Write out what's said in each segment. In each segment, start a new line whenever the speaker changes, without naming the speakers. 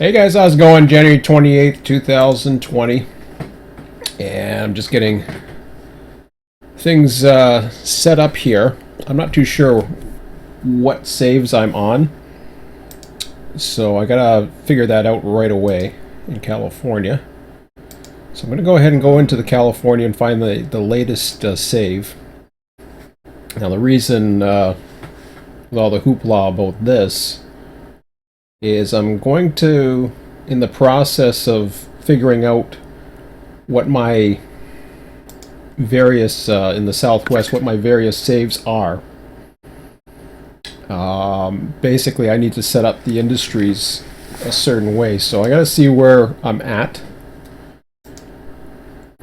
Hey guys, how's it going? January 28th, 2020. And I'm just getting things set up here. I'm not too sure what saves I'm on, so I gotta figure that out right away in California. So I'm gonna go ahead and go into the California and find the latest save. Now the reason with all the hoopla about this is I'm going to, in the process of figuring out what my various, in the Southwest, what my various saves are. Basically, I need to set up the industries a certain way, so I gotta see where I'm at.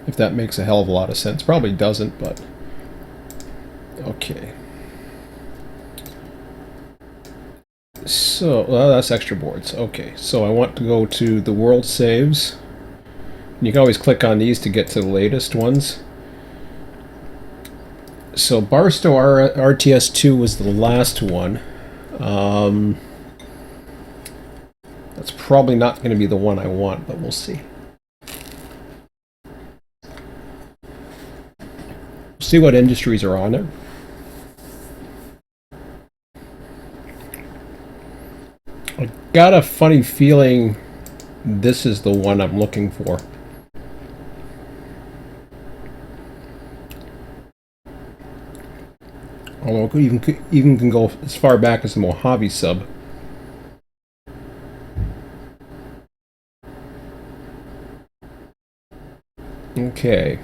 If that makes a hell of a lot of sense. Probably doesn't, but... Okay. So, that's extra boards. Okay, so I want to go to the world saves. You can always click on these to get to the latest ones. So Barstow RTS 2 was the last one. That's probably not going to be the one I want, but we'll see. See what industries are on there. I got a funny feeling this is the one I'm looking for. Although even can go as far back as the Mojave sub. Okay.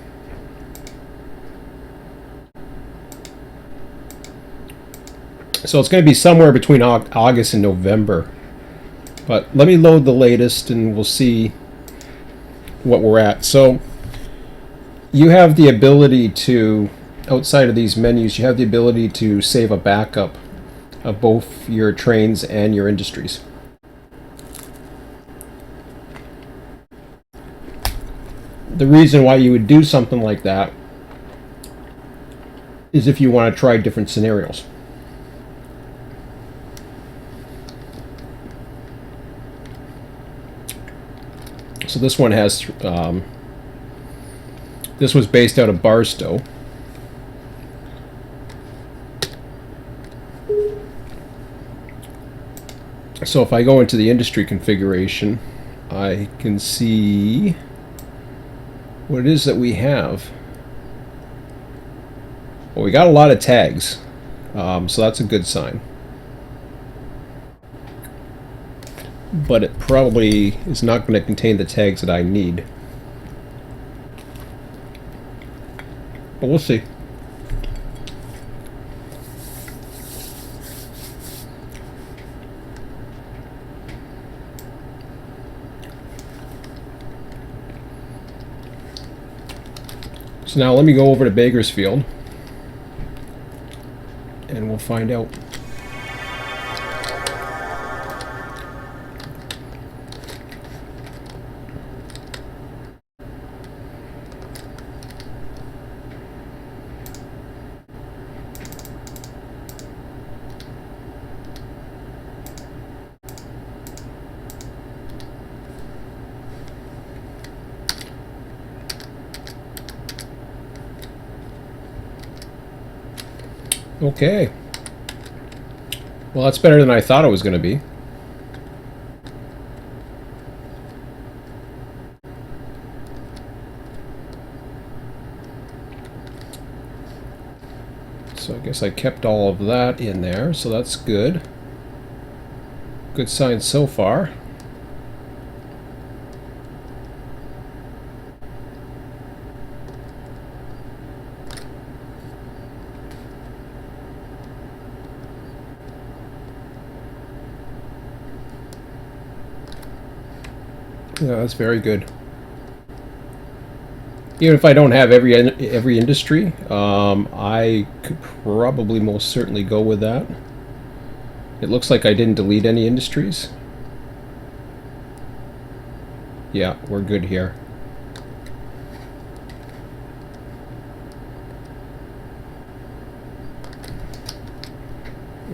So it's going to be somewhere between August and November. But let me load the latest and we'll see what we're at. So you have the ability to, outside of these menus, you have the ability to save a backup of both your trains and your industries. The reason why you would do something like that is if you want to try different scenarios. So this one has, this was based out of Barstow. So if I go into the industry configuration, I can see what it is that we have. Well, we got a lot of tags, so that's a good sign. But it probably is not going to contain the tags that I need. But we'll see. So now let me go over to Bakersfield and we'll find out. Okay. Well, that's better than I thought it was going to be. So I guess I kept all of that in there, so that's good. Good sign so far. Yeah, that's very good. Even if I don't have every industry, I could probably most certainly go with that. It looks like I didn't delete any industries. Yeah, we're good here.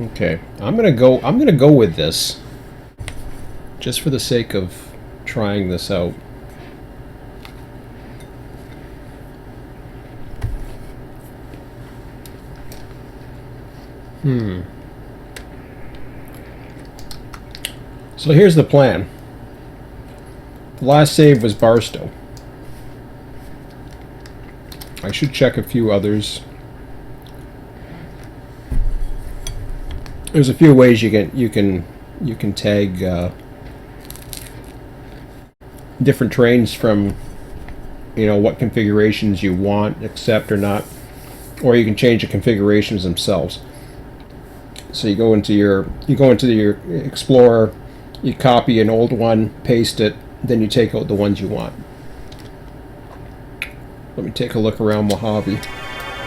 Okay, I'm gonna go with this. just for the sake of trying this out. So here's the plan. The last save was Barstow. I should check a few others. There's a few ways you can tag different trains from, you know, what configurations you want, accept or not, or you can change the configurations themselves. So you go into your Explorer, you copy an old one, paste it, then you take out the ones you want. Let me take a look around Mojave,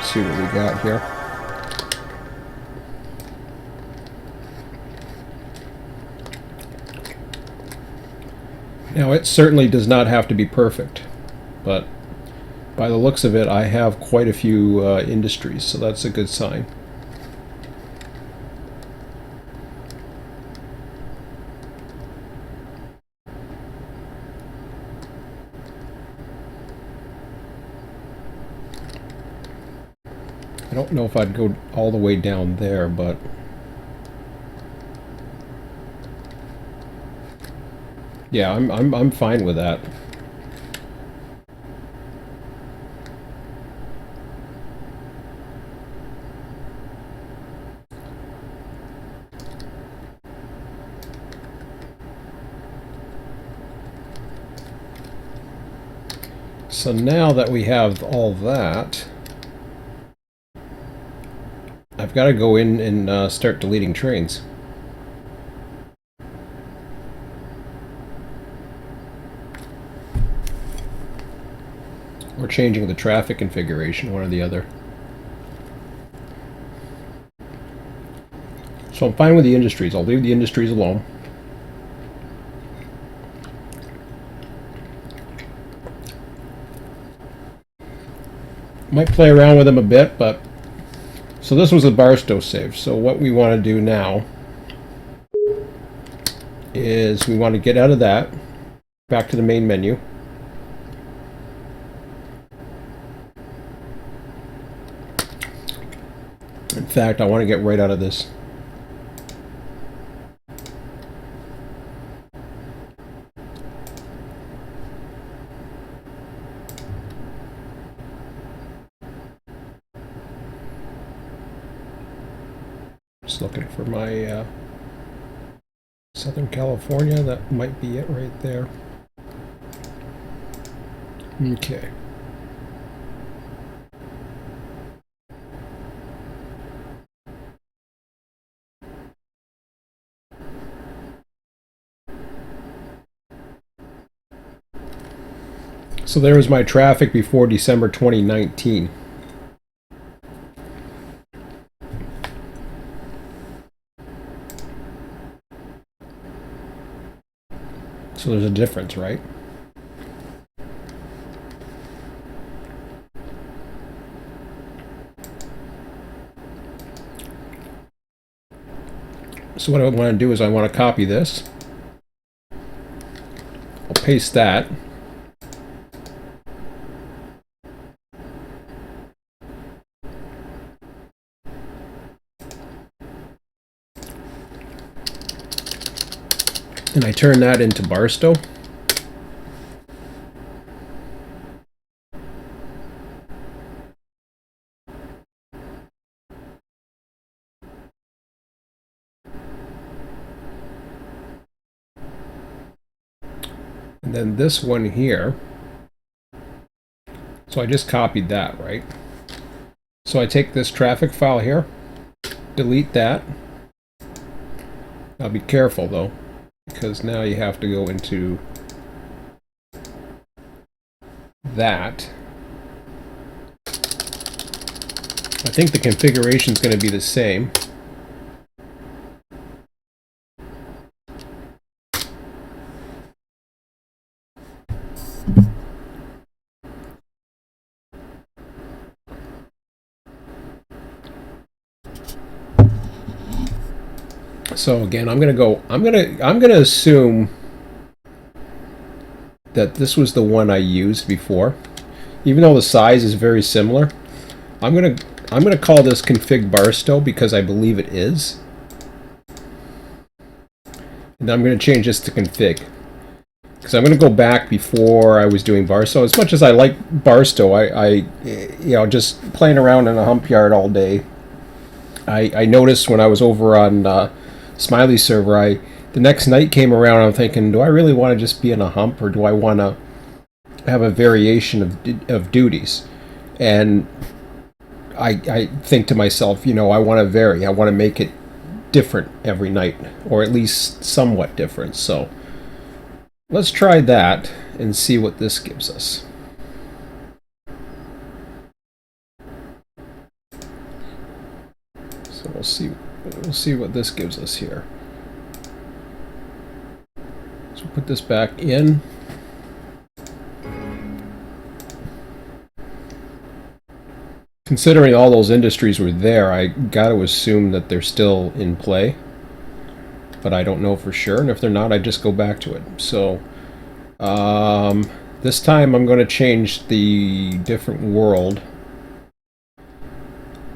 see what we got here. Now, it certainly does not have to be perfect, but by the looks of it, I have quite a few industries, so that's a good sign. I don't know if I'd go all the way down there, but yeah, I'm fine with that. So now that we have all that, I've got to go in and start deleting trains. Or changing the traffic configuration, one or the other. So I'm fine with the industries. I'll leave the industries alone. Might play around with them a bit, but... So this was a Barstow save. So what we want to do now is we want to get out of that, back to the main menu. In fact, I want to get right out of this. Just looking for my Southern California. That might be it right there. Okay. So there was my traffic before December 2019. So there's a difference, right? So what I want to do is I want to copy this. I'll paste that. And I turn that into Barstow. And then this one here. So I just copied that, right? So I take this traffic file here, delete that. Now be careful though, because now you have to go into that. I think the configuration is going to be the same. So again, I'm gonna assume that this was the one I used before. Even though the size is very similar, I'm gonna call this config barstow because I believe it is. And I'm gonna change this to config. Because I'm going to go back before I was doing barstow. As much as I like barstow, I you know, just playing around in a hump yard all day. I noticed when I was over on Smiley server, the next night came around, I'm thinking, do I really want to just be in a hump, or do I want to have a variation of duties? And I think to myself, you know, I want to vary. I want to make it different every night, or at least somewhat different. So let's try that and see what this gives us. So we'll see what this gives us here. So put this back in. Considering all those industries were there, I got to assume that they're still in play. But I don't know for sure, and if they're not, I just go back to it. So this time I'm going to change the different world.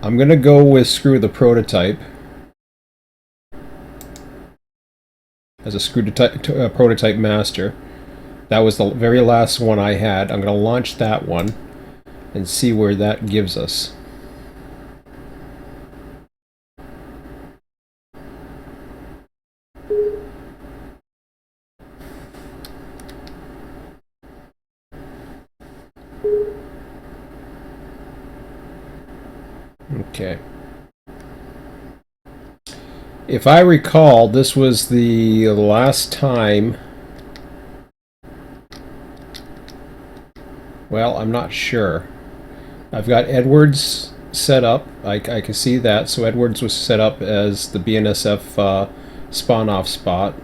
I'm going to go with screw the prototype as a prototype master. That was the very last one I had. I'm going to launch that one and see where that gives us. Okay. If I recall, this was the last time. Well, I'm not sure. I've got Edwards set up. I can see that. So Edwards was set up as the BNSF spawn-off spot.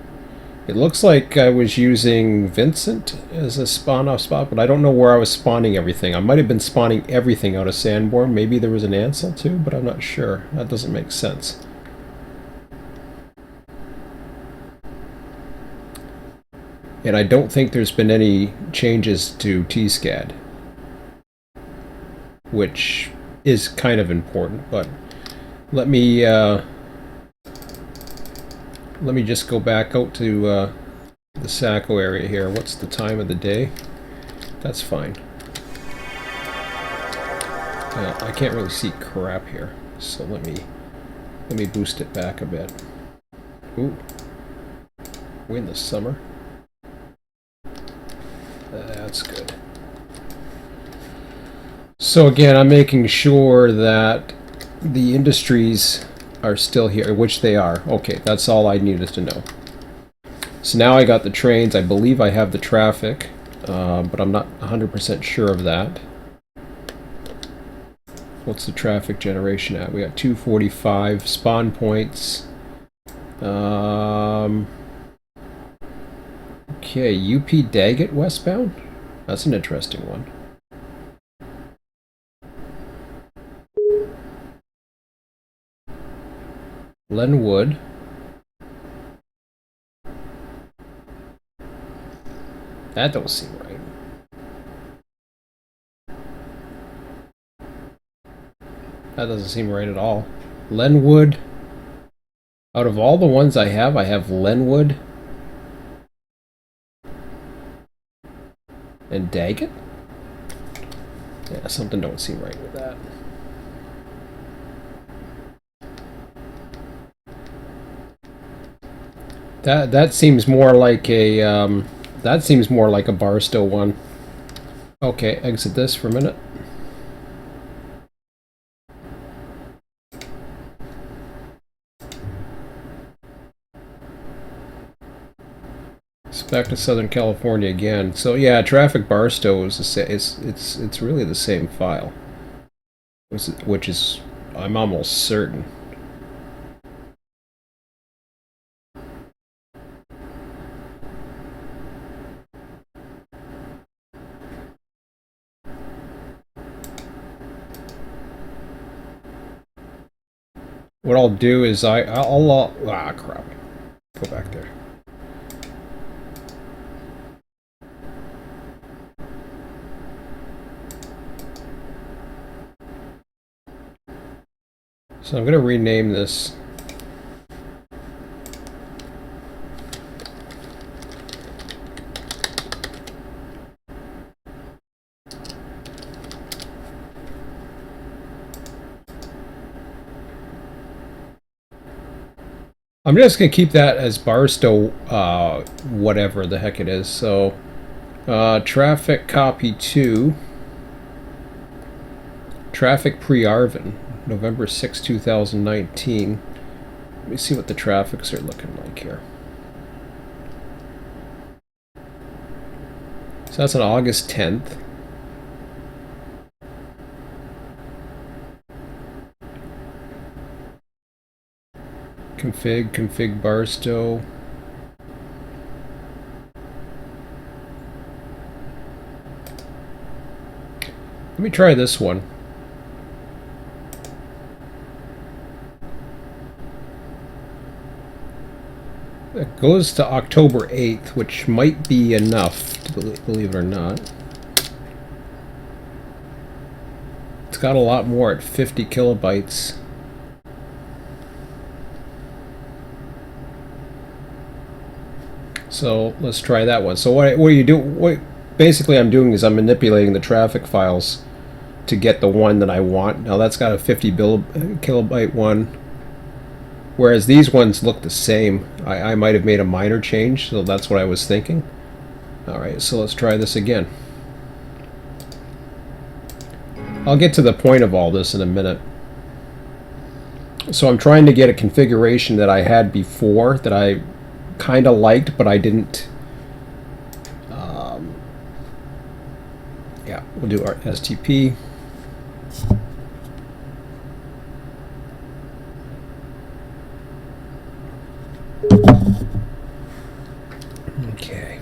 It looks like I was using Vincent as a spawn-off spot, but I don't know where I was spawning everything. I might have been spawning everything out of Sanborn. Maybe there was an Ansel too, but I'm not sure. That doesn't make sense. And I don't think there's been any changes to TSCAD, which is kind of important, but let me just go back out to the Saco area here. What's the time of the day? That's fine. I can't really see crap here, so let me boost it back a bit. Ooh, we're in the summer. That's good. So again, I'm making sure that the industries are still here, which they are. Okay, that's all I needed to know. So now I got the trains. I believe I have the traffic, but I'm not 100% sure of that. What's the traffic generation at? We got 245 spawn points. Okay, UP Daggett westbound? That's an interesting one. Lenwood. That don't seem right. That doesn't seem right at all. Lenwood. Out of all the ones I have Lenwood and Daggett? Yeah, something don't seem right with that. That seems more like a Barstow one. Okay, exit this for a minute. It's back to Southern California again. So yeah, traffic Barstow is the same. It's really the same file, which is, I'm almost certain. What I'll do is I'll crap. Go back there. So I'm going to rename this. I'm just going to keep that as Barstow, whatever the heck it is. So, traffic copy to traffic pre-Arvin, November 6, 2019. Let me see what the traffics are looking like here. So that's on August 10th. Config Barstow. Let me try this one. It goes to October 8th, which might be enough, to believe it or not. It's got a lot more at 50 kilobytes. So let's try that one. So what you do? Basically, I'm doing is I'm manipulating the traffic files to get the one that I want. Now that's got a 50 kilobyte one, whereas these ones look the same. I might have made a minor change, so that's what I was thinking. All right, so let's try this again. I'll get to the point of all this in a minute. So I'm trying to get a configuration that I had before that I kind of liked, but I didn't. Yeah, we'll do our STP. Okay.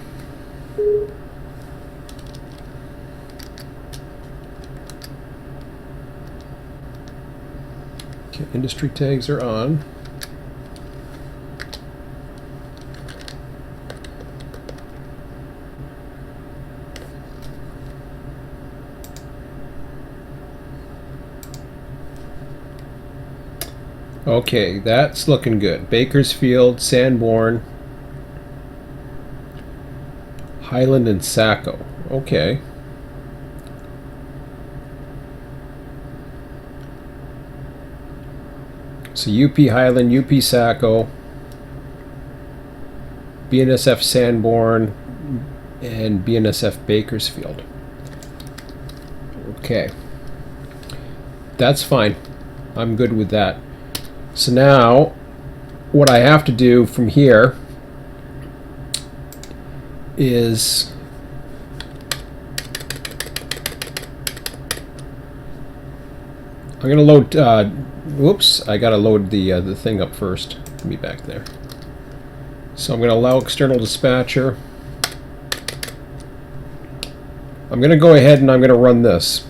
Okay, industry tags are on. Okay, that's looking good. Bakersfield, Sanborn, Highland, and Saco. Okay. So UP Highland, UP Saco, BNSF Sanborn, and BNSF Bakersfield. Okay. That's fine. I'm good with that. So now, what I have to do from here is I'm going to load. Whoops! I got to load the thing up first. Let me back there. So I'm going to allow external dispatcher. I'm going to go ahead and I'm going to run this.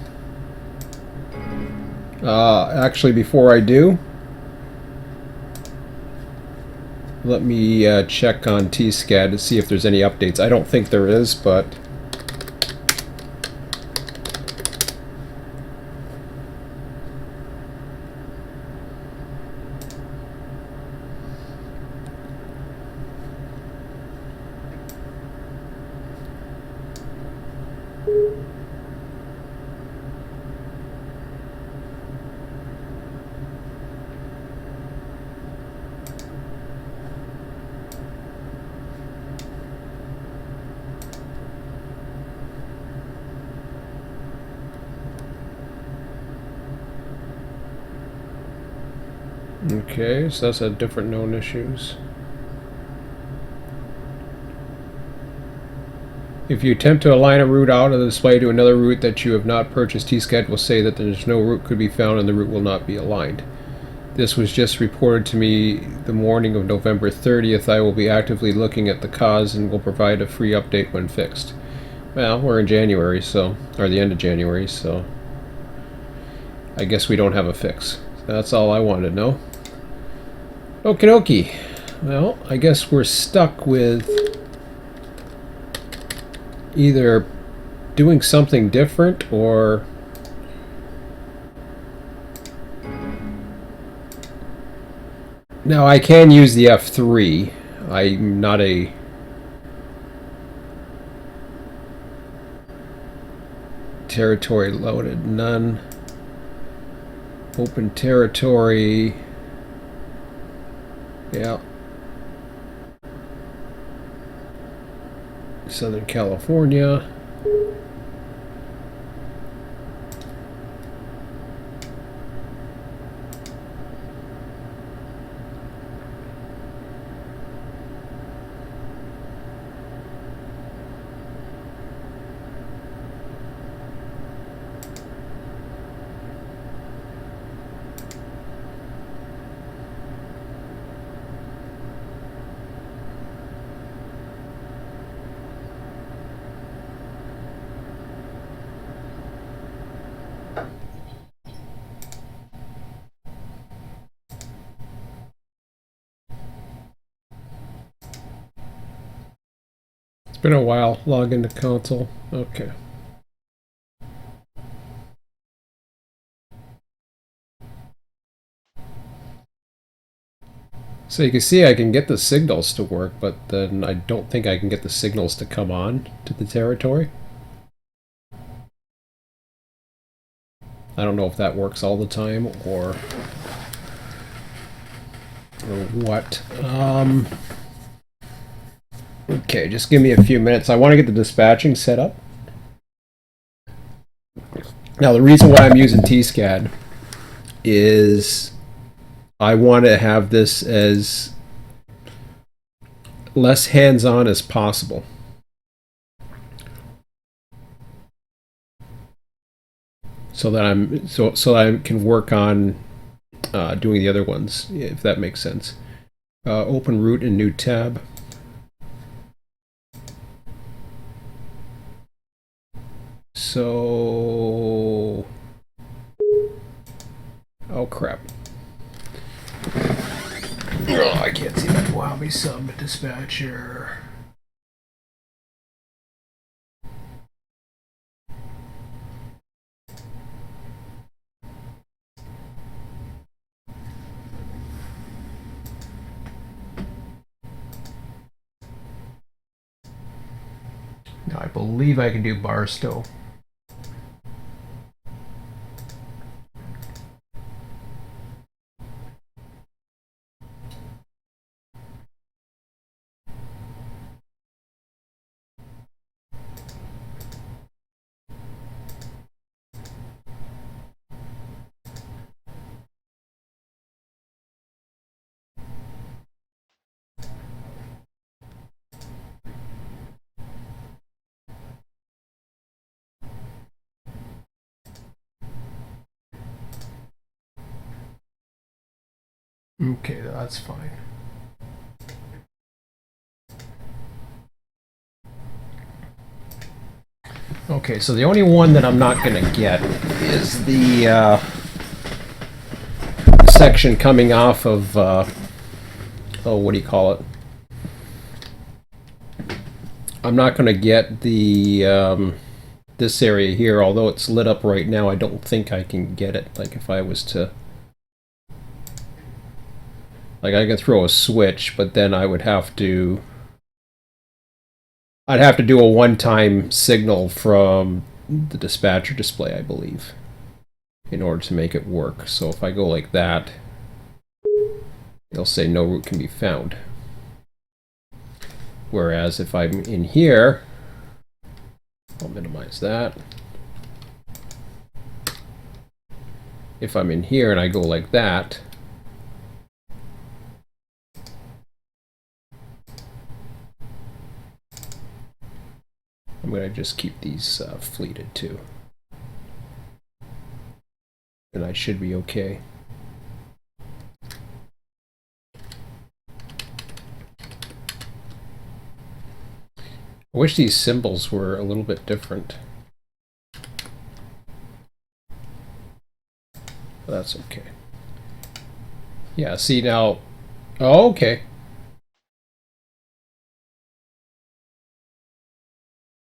Actually, before I do, let me check on TSCAD to see if there's any updates. I don't think there is, but okay, so that's a different known issues. If you attempt to align a route out of the display to another route that you have not purchased, TSCAD will say that there's no route could be found and the route will not be aligned. This was just reported to me the morning of November 30th. I will be actively looking at the cause and will provide a free update when fixed. Well, we're in January, so, or the end of January, so I guess we don't have a fix. That's all I wanted to know. Okie dokie. Well, I guess we're stuck with either doing something different or Now I can use the F3. I'm not a... Territory loaded, none. Open territory. Yeah. Southern California. It's been a while. Log into console. Okay. So you can see I can get the signals to work, but then I don't think I can get the signals to come on to the territory. I don't know if that works all the time or what. Okay, just give me a few minutes. I want to get the dispatching set up. Now, the reason why I'm using TSCAD is I want to have this as less hands-on as possible. So that I can work on doing the other ones, if that makes sense. Open route in new tab. So, oh crap. Oh, I can't see that. Wow, me sub dispatcher. Now I believe I can do Barstow. Okay, that's fine. Okay, so the only one that I'm not going to get is the section coming off of, oh, what do you call it? I'm not going to get the, this area here, although it's lit up right now. I don't think I can get it, like if I was to... Like I can throw a switch, but then I would have to... I'd have to do a one-time signal from the dispatcher display, I believe, in order to make it work. So if I go like that, it'll say no route can be found. Whereas if I'm in here, I'll minimize that. If I'm in here and I go like that, I'm going to just keep these fleeted too. And I should be okay. I wish these symbols were a little bit different. But that's okay. Yeah, see now. Oh, okay.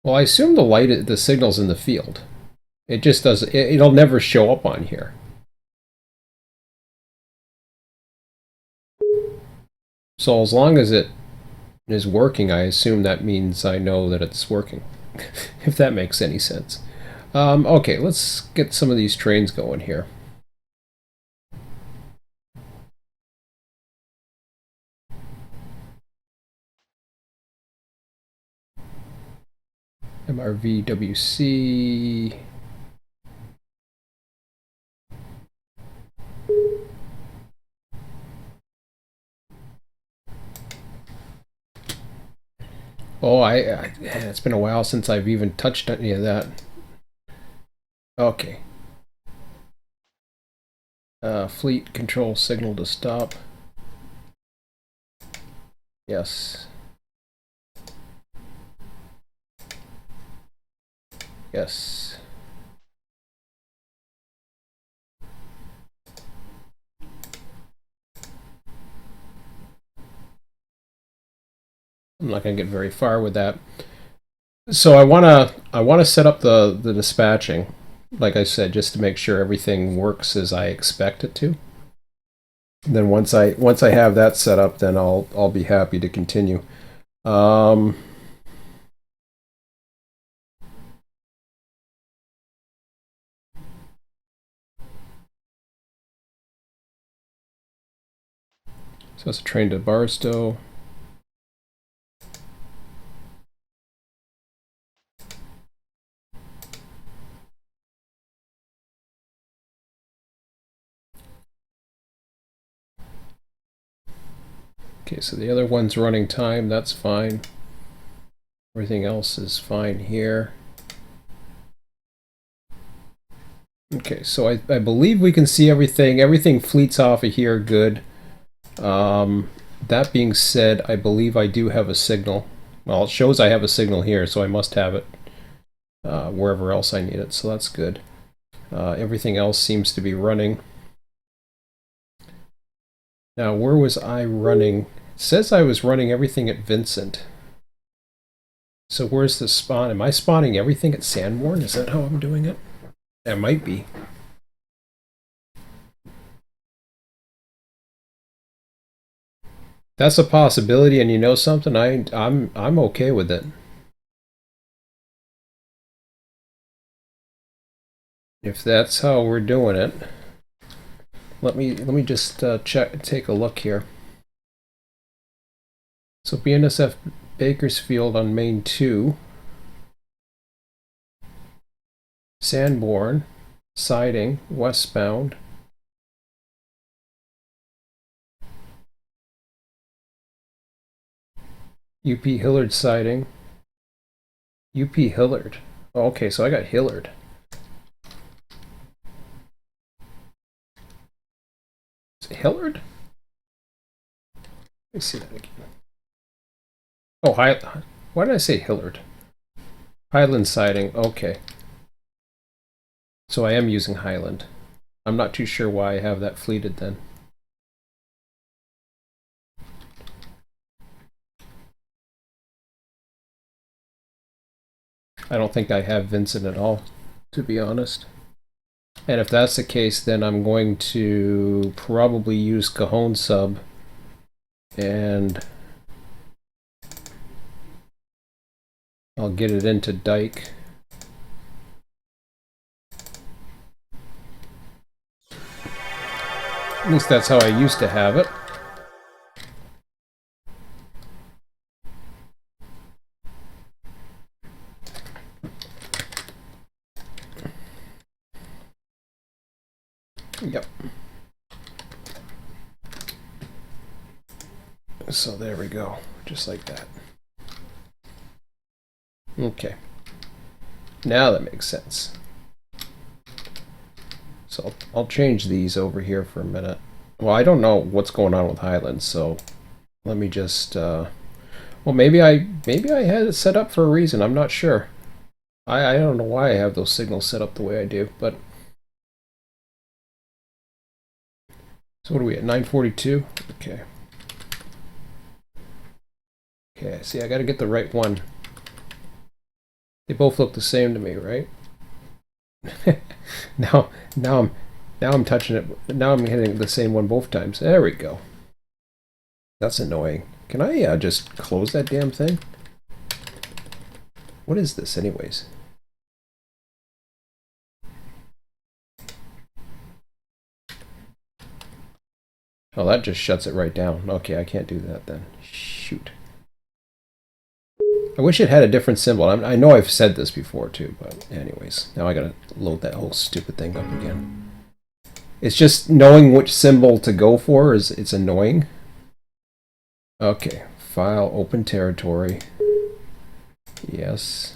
Well, I assume the signal's in the field. It just does. It'll never show up on here. So as long as it is working, I assume that means I know that it's working, if that makes any sense. Okay, let's get some of these trains going here. MRVWC. Oh, it's been a while since I've even touched any of that. Okay. Fleet control signal to stop. Yes. Yes. I'm not going to get very far with that. So I wanna set up the dispatching, like I said, just to make sure everything works as I expect it to. And then once I have that set up, then I'll be happy to continue. So it's a train to Barstow. Okay, so the other one's running time, that's fine. Everything else is fine here. Okay, so I believe we can see everything. Everything fleets off of here good. That being said, I believe I do have a signal. Well, it shows I have a signal here, so I must have it wherever else I need it, so that's good. Everything else seems to be running. Now, where was I running? It says I was running everything at Vincent. So where's the spawn? Am I spawning everything at Sanborn? Is that how I'm doing it? That might be. That's a possibility, and you know something? I'm okay with it. If that's how we're doing it, let me just take a look here. So BNSF Bakersfield on Main 2, Sanborn, siding, westbound. UP Hillard siding. UP Hillard. Oh, okay, so I got Hillard. Is it Hillard? Let me see that again. Oh, why did I say Hillard? Highland siding, okay. So I am using Highland. I'm not too sure why I have that fleeted then. I don't think I have Vincent at all, to be honest. And if that's the case, then I'm going to probably use Cajon sub and I'll get it into Dyke. At least that's how I used to have it. Yep. So there we go, just like that. Okay. Now that makes sense. So I'll change these over here for a minute. Well, I don't know what's going on with Highlands, so let me just well, maybe I had it set up for a reason. I'm not sure. I don't know why I have those signals set up the way I do, but so what are we at? 942? Okay. Okay, see, I got to get the right one. They both look the same to me, right? now I'm touching it. Now I'm hitting the same one both times. There we go. That's annoying. Can I just close that damn thing? What is this anyways? Oh, that just shuts it right down. Okay, I can't do that then. Shoot. I wish it had a different symbol. I know I've said this before too, but anyways. Now I gotta load that whole stupid thing up again. It's just knowing which symbol to go for it's annoying. Okay, file, open territory. Yes.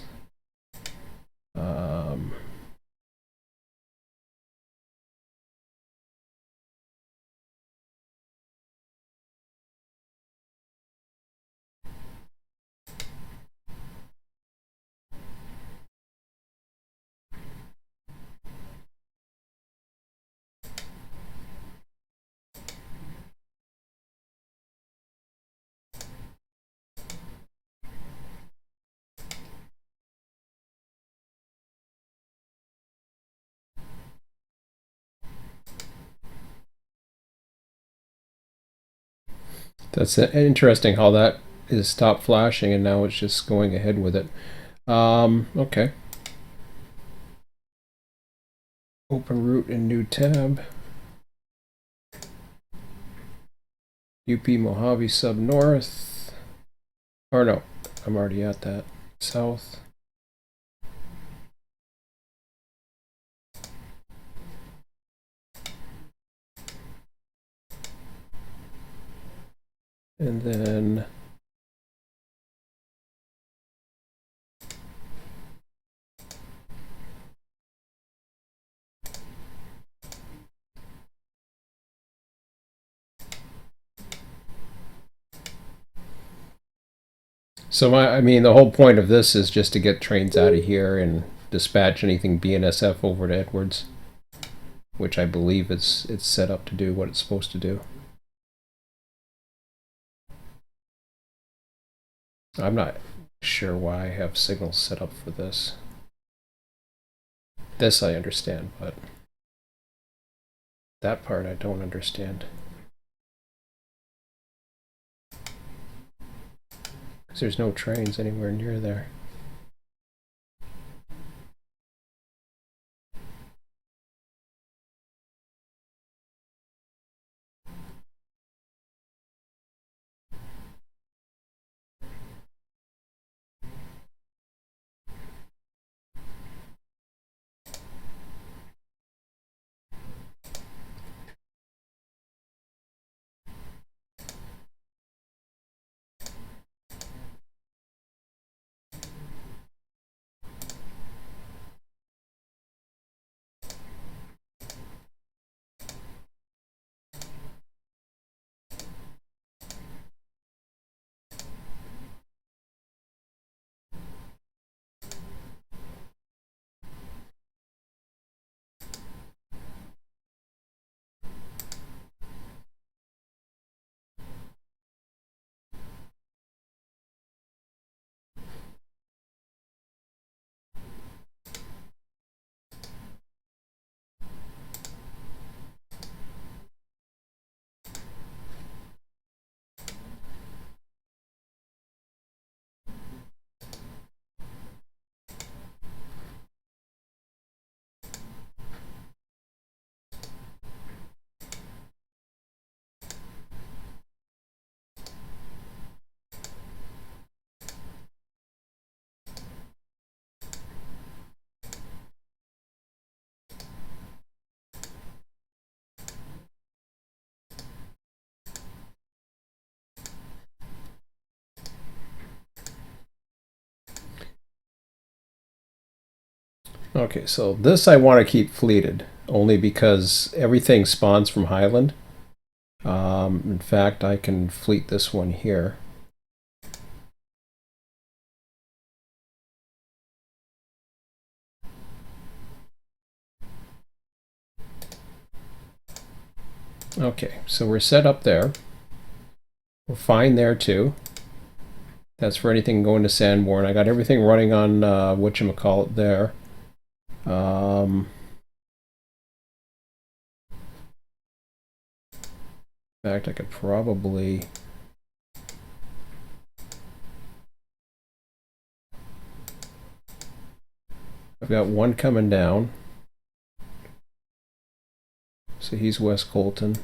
That's interesting how that is stopped flashing and now it's just going ahead with it. Okay. Open root in new tab. UP Mojave sub north. Or no, I'm already at that. South. And then so I mean the whole point of this is just to get trains out of here and dispatch anything BNSF over to Edwards, which I believe it's set up to do what it's supposed to do. I'm not sure why I have signals set up for this. This I understand, but that part I don't understand. Because there's no trains anywhere near there. Okay, so this I want to keep fleeted, only because everything spawns from Highland. In fact, I can fleet this one here. Okay, so we're set up there. We're fine there too. That's for anything going to Sanborn. I got everything running on whatchamacallit there. In fact, I could probably I've got one coming down. So he's West Colton.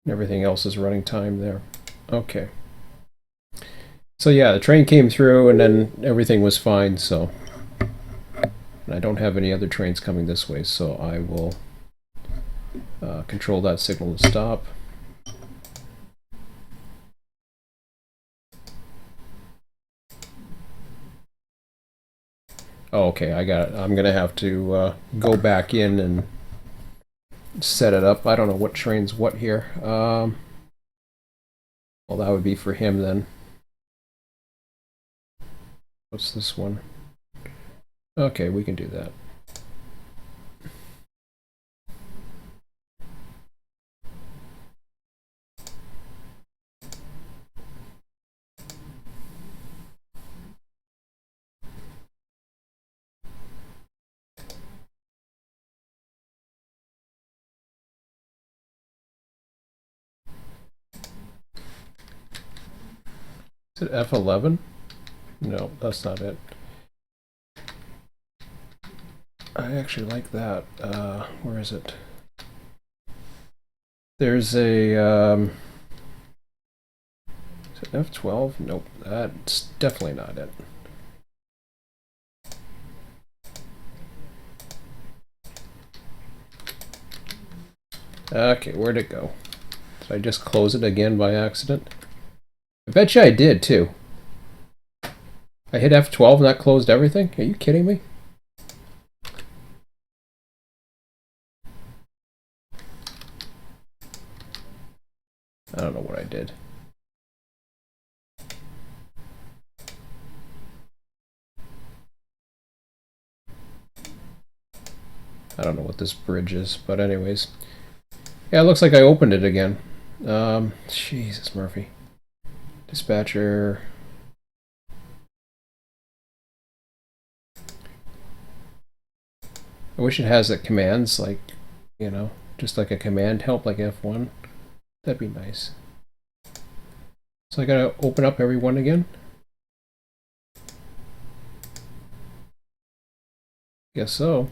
Everything else is running time there. Okay. So yeah, the train came through and then everything was fine, so. And I don't have any other trains coming this way, so I will control that signal to stop. Oh, okay, I got it. I'm gonna have to go back in and set it up. I don't know what train's what here. Well, that would be for him then. What's this one? Okay, we can do that. Is it F11? No, that's not it. I actually like that. Where is it? There's a is it F12? Nope, that's definitely not it. Okay, where'd it go? Did I just close it again by accident? I bet you I did too. I hit F12 and that closed everything? Are you kidding me? I don't know what I did. I don't know what this bridge is, but anyways. Yeah, it looks like I opened it again. Jesus, Murphy. Dispatcher. I wish it has the commands, like, you know, just like a command help, like F1. That'd be nice. So I gotta open up every one again? Guess so.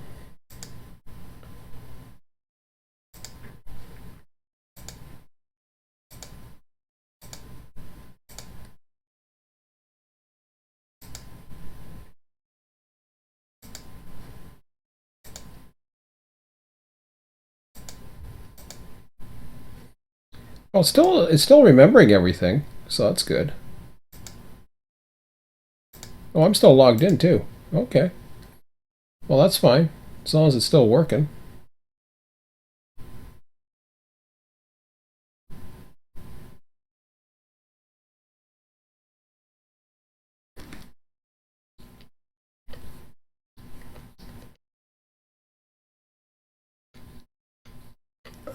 Oh, it's still remembering everything, so that's good. Oh, I'm still logged in too. Okay. Well, that's fine, as long as it's still working.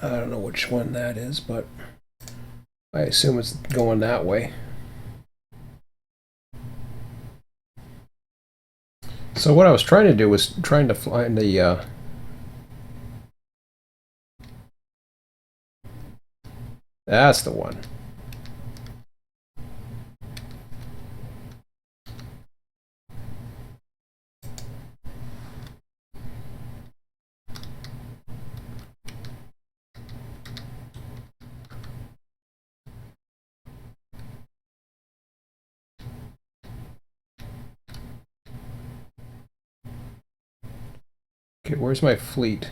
I don't know which one that is, but I assume it's going that way. So what I was trying to do was trying to find the that's the one. Okay, where's my fleet?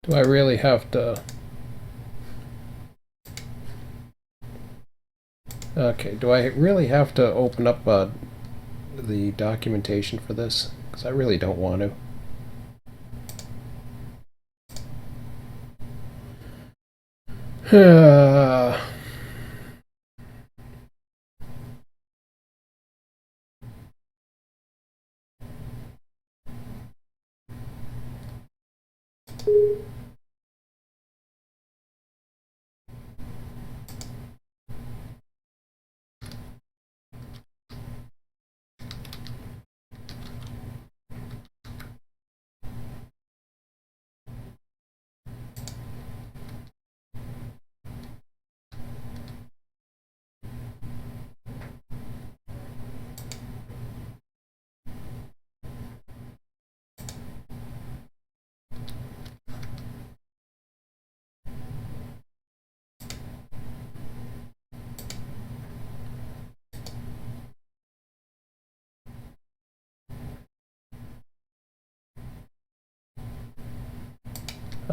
Do I really have to... Okay, do I really have to open up the documentation for this? Because I really don't want to.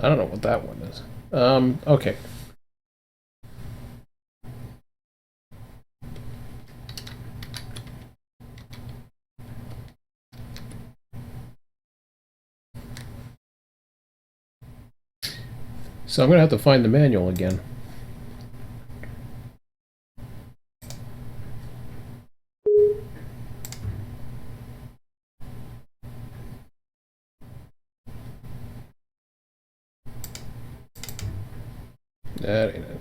I don't know what that one is. Okay. So I'm gonna have to find the manual again. That ain't it.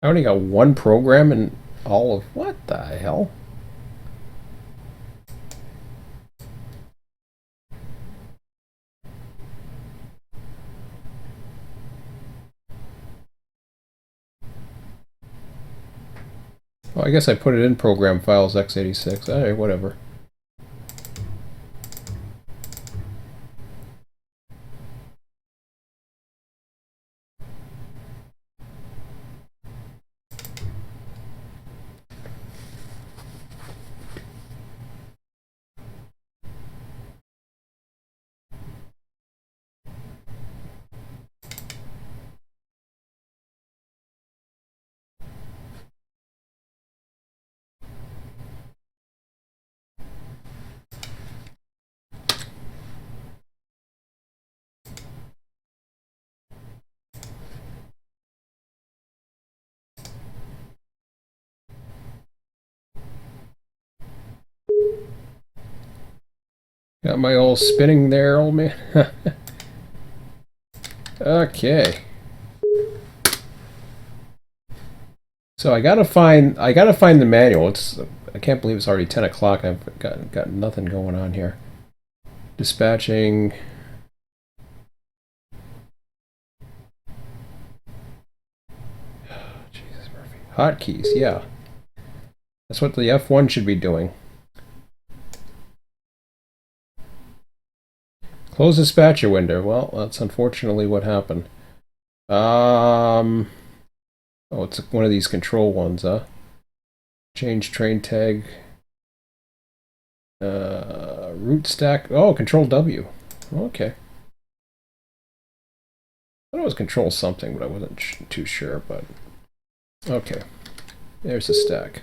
I only got one program in all of what the hell? Well, I guess I put it in program files x86. Alright, whatever. Got my old spinning there, old man. Okay. So I gotta find the manual. I can't believe it's already 10 o'clock. I've got nothing going on here. Dispatching. Jesus Murphy. Hotkeys, yeah. That's what the F1 should be doing. Close dispatcher window. Well, that's unfortunately what happened. Oh, it's one of these control ones, huh? Change train tag. Route stack. Oh, control W. Okay. I thought it was control something, but I wasn't too sure. But okay, there's the stack.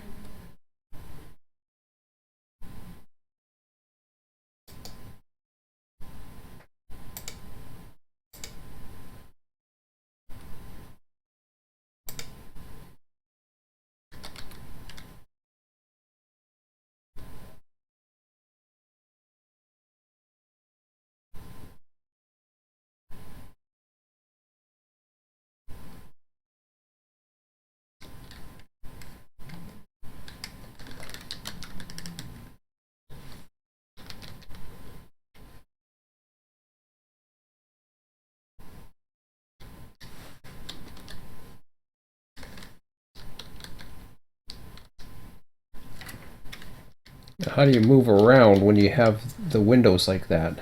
How do you move around when you have the windows like that?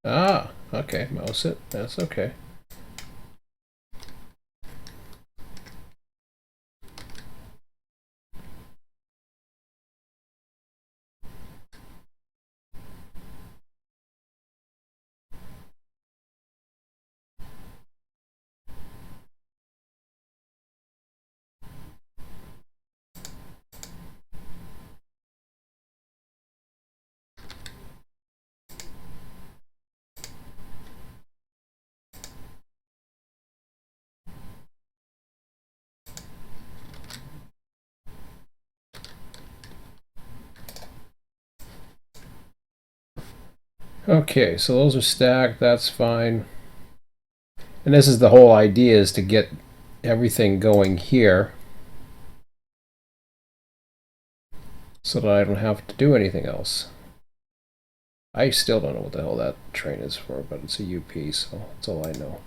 Ah, okay, mouse it. That's okay. Okay, so those are stacked. That's fine. And this is the whole idea, is to get everything going here so that I don't have to do anything else. I still don't know what the hell that train is for, but it's a UP, so that's all I know.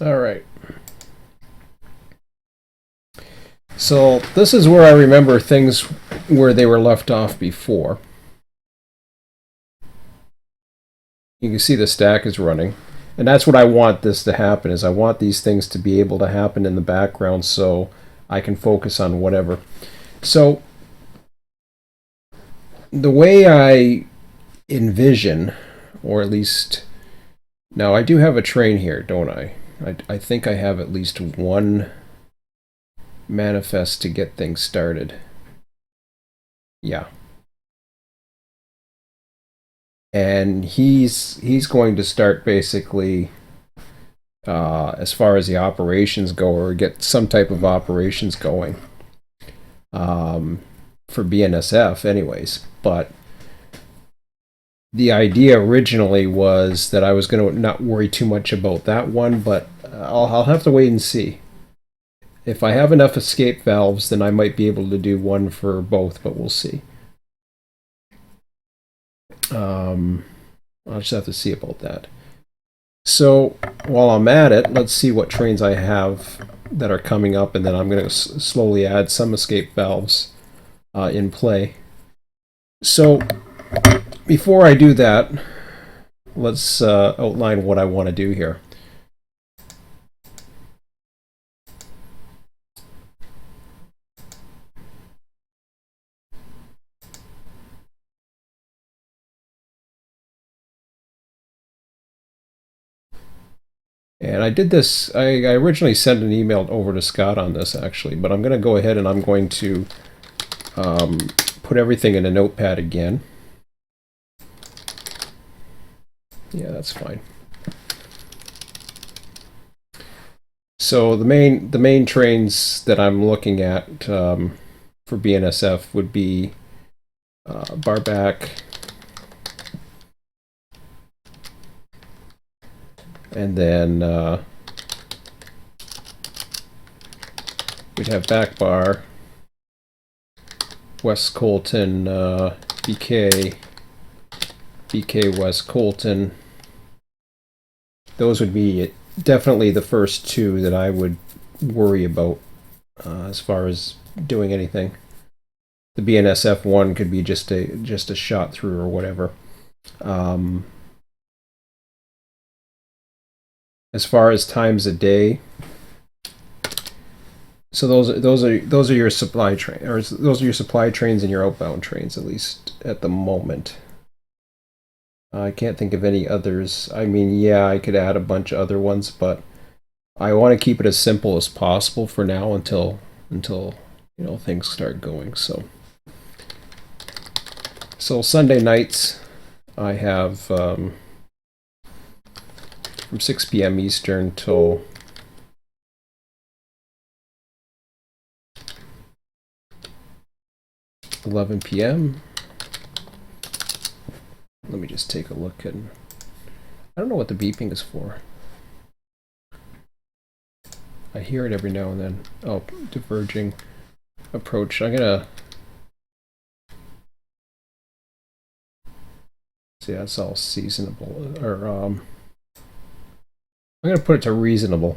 All right. So this is where I remember things where they were left off before. You can see the stack is running. And that's what I want this to happen, is I want these things to be able to happen in the background so I can focus on whatever. So the way I envision, or at least, now I do have a train here, don't I? I think I have at least one manifest to get things started. Yeah. And he's going to start basically as far as the operations go, or get some type of operations going for BNSF anyways. But the idea originally was that I was going to not worry too much about that one, but I'll have to wait and see. If I have enough escape valves, then I might be able to do one for both, but we'll see. I'll just have to see about that. So while I'm at it, let's see what trains I have that are coming up, and then I'm going to slowly add some escape valves in play. So before I do that, let's outline what I want to do here. And I did this, I originally sent an email over to Scott on this actually, but I'm going to go ahead and I'm going to put everything in a notepad again. Yeah, that's fine. So the main trains that I'm looking at for BNSF would be Barback, and then we'd have Back Bar, West Colton, BK West Colton. Those would be definitely the first two that I would worry about as far as doing anything. The BNSF one could be just a shot through or whatever. As far as times a day, so those are your supply train, or those are your supply trains and your outbound trains, at least at the moment. I can't think of any others. I mean, yeah, I could add a bunch of other ones, but I want to keep it as simple as possible for now until you know things start going. So Sunday nights, I have from 6 p.m. Eastern till 11 p.m. Let me just take a look at. I don't know what the beeping is for. I hear it every now and then. Oh, diverging approach. I'm gonna see. That's all seasonable, or I'm gonna put it to reasonable.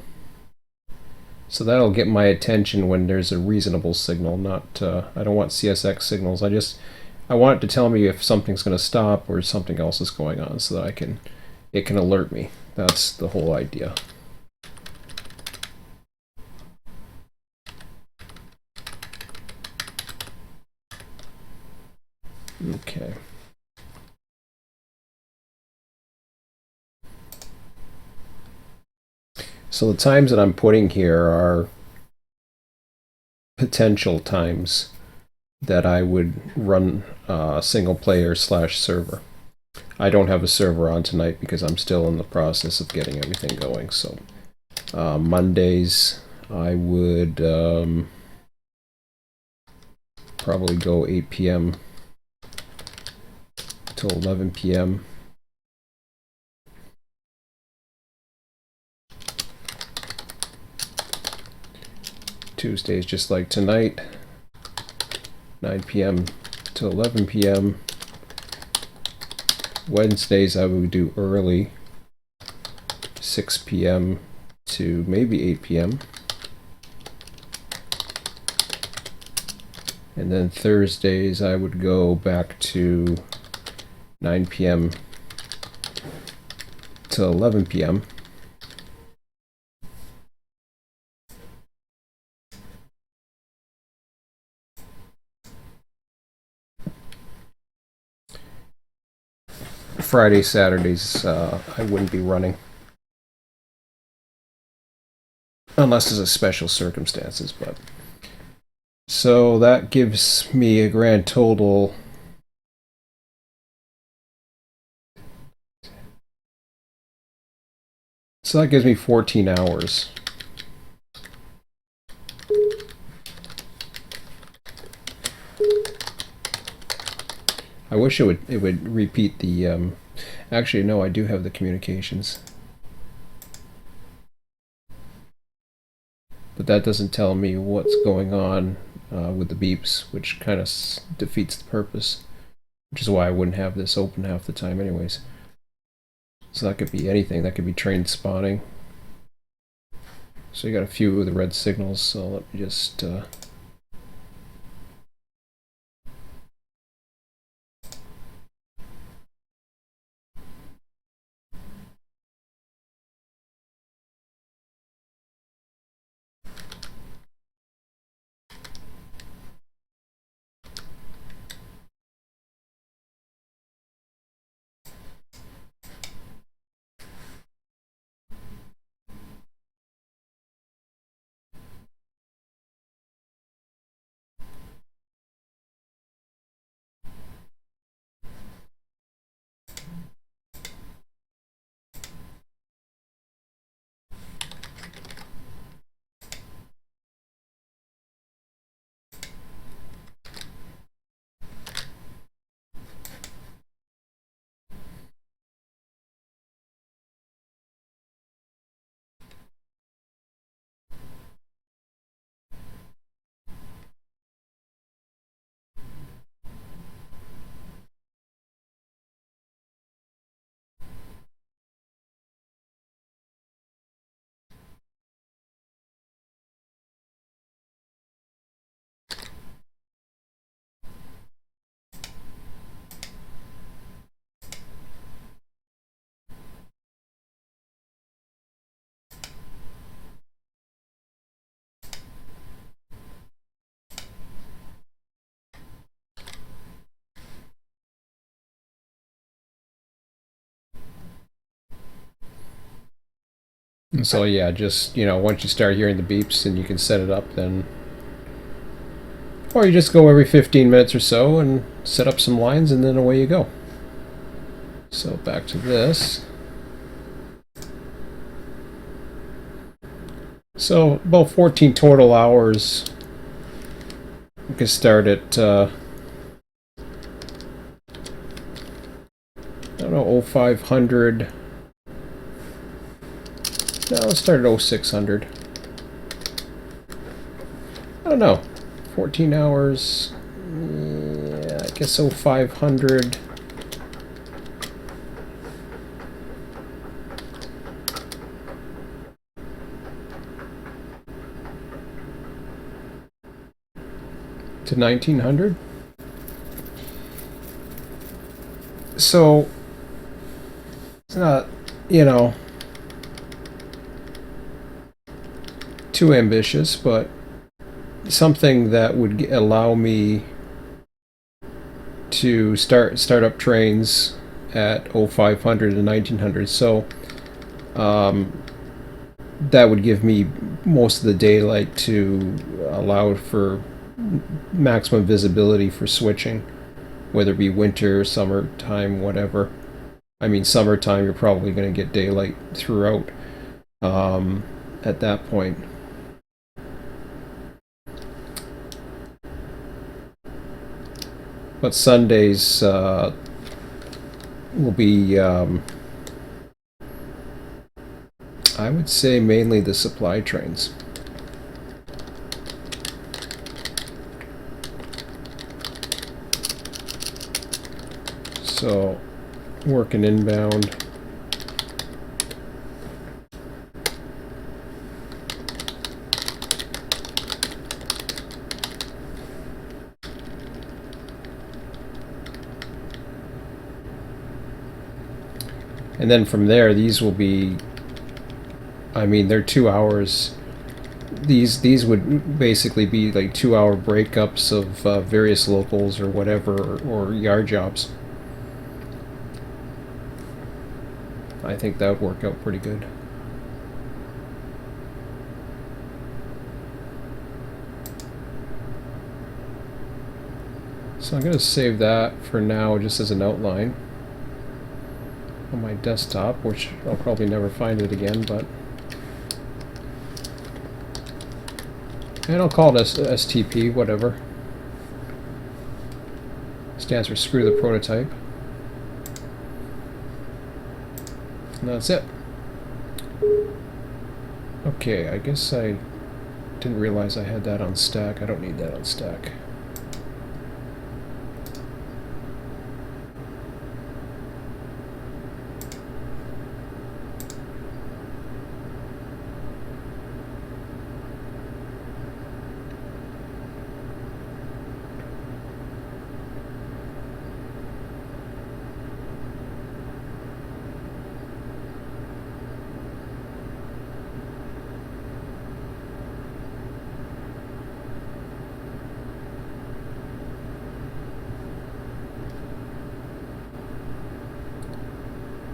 So that'll get my attention when there's a reasonable signal. Not I don't want CSX signals. I want it to tell me if something's going to stop or something else is going on, so that it can alert me. That's the whole idea. Okay. So the times that I'm putting here are potential times that I would run single player / server. I don't have a server on tonight because I'm still in the process of getting everything going. So Mondays I would probably go 8 p.m. till 11 p.m. Tuesdays, just like tonight, 9 p.m. to 11 p.m. Wednesdays I would do early, 6 p.m. to maybe 8 p.m. And then Thursdays I would go back to 9 p.m. to 11 p.m. Friday, Saturdays, I wouldn't be running. Unless there's a special circumstances, but... So that gives me a grand total... So that gives me 14 hours. I wish it would repeat the actually no, I do have the communications. But that doesn't tell me what's going on with the beeps, which kind of defeats the purpose. Which is why I wouldn't have this open half the time anyways. So that could be anything. That could be train spawning. So you got a few of the red signals, so let me just so yeah, just, you know, once you start hearing the beeps and you can set it up, then... Or you just go every 15 minutes or so and set up some lines and then away you go. So back to this. So about 14 total hours. We can start at, I don't know, 0500. No, let's start at 0600. I don't know. 14 hours. Yeah, I guess 0500. To 1900. So it's not, you know, too ambitious, but something that would allow me to start up trains at 0500 and 1900. So that would give me most of the daylight to allow for maximum visibility for switching, whether it be winter, summertime, whatever. I mean, summertime, you're probably going to get daylight throughout at that point. But Sundays will be, I would say, mainly the supply trains. So, working inbound. And then from there, these will be, I mean, they're 2 hours. These would basically be like 2 hour breakups of various locals or whatever, or yard jobs. I think that would work out pretty good. So I'm going to save that for now just as an outline on my desktop, which I'll probably never find it again, but... And I'll call it STP, whatever. Stands for screw the prototype. And that's it. Okay, I guess I didn't realize I had that on stack. I don't need that on stack.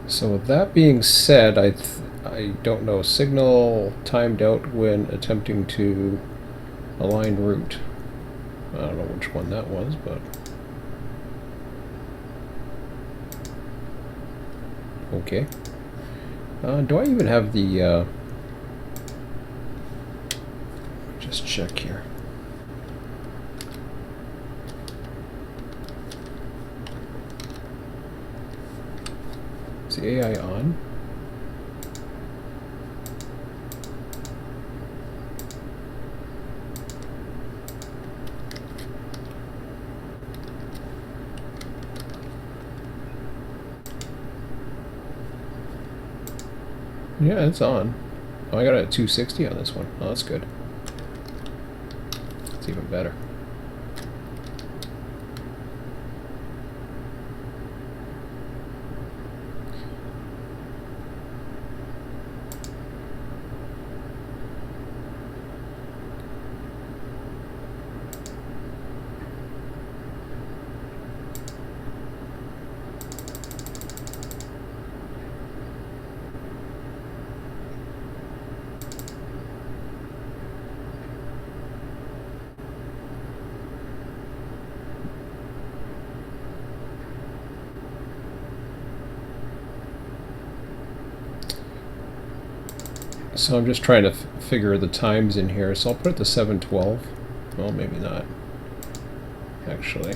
So with that being said, I don't know, signal timed out when attempting to align route. I don't know which one that was, but... Okay. Do I even have the... Just check here. Is the AI on? Yeah, it's on. Oh, I got it at 260 on this one. Oh, that's good. It's even better. So I'm just trying to figure the times in here. So I'll put it to 7:12. Well, maybe not. Actually.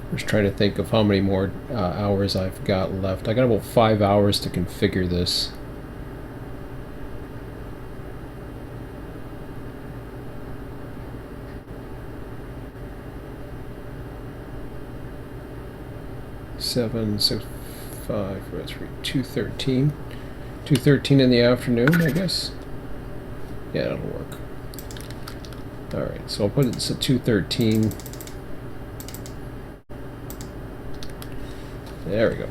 I'm just trying to think of how many more hours I've got left. I got about 5 hours to configure this. Seven, 6, 5, 4, 3, 2:13. 2:13 in the afternoon, I guess. Yeah, that'll work. Alright, so I'll put it to 2:13. There we go.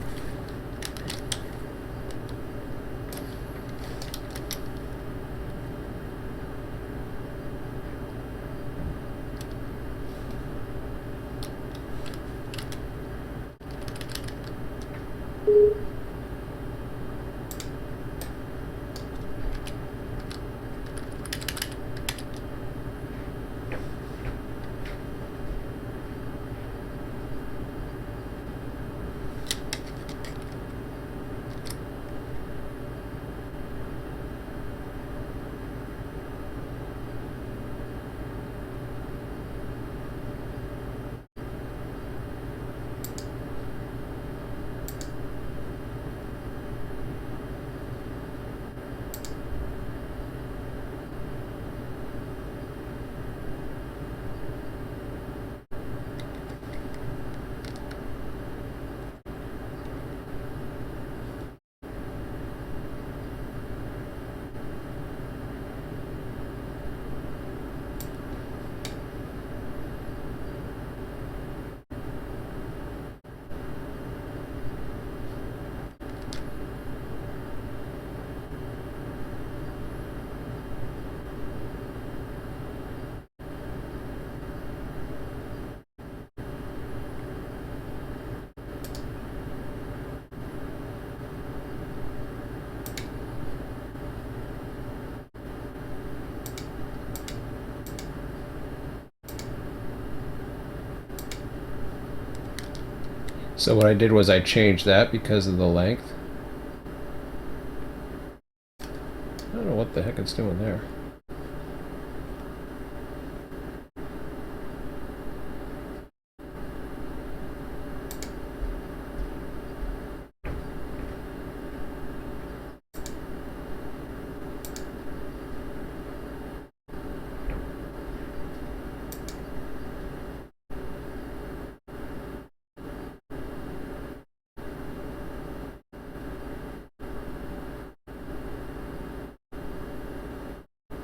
So what I did was I changed that because of the length. I don't know what the heck it's doing there.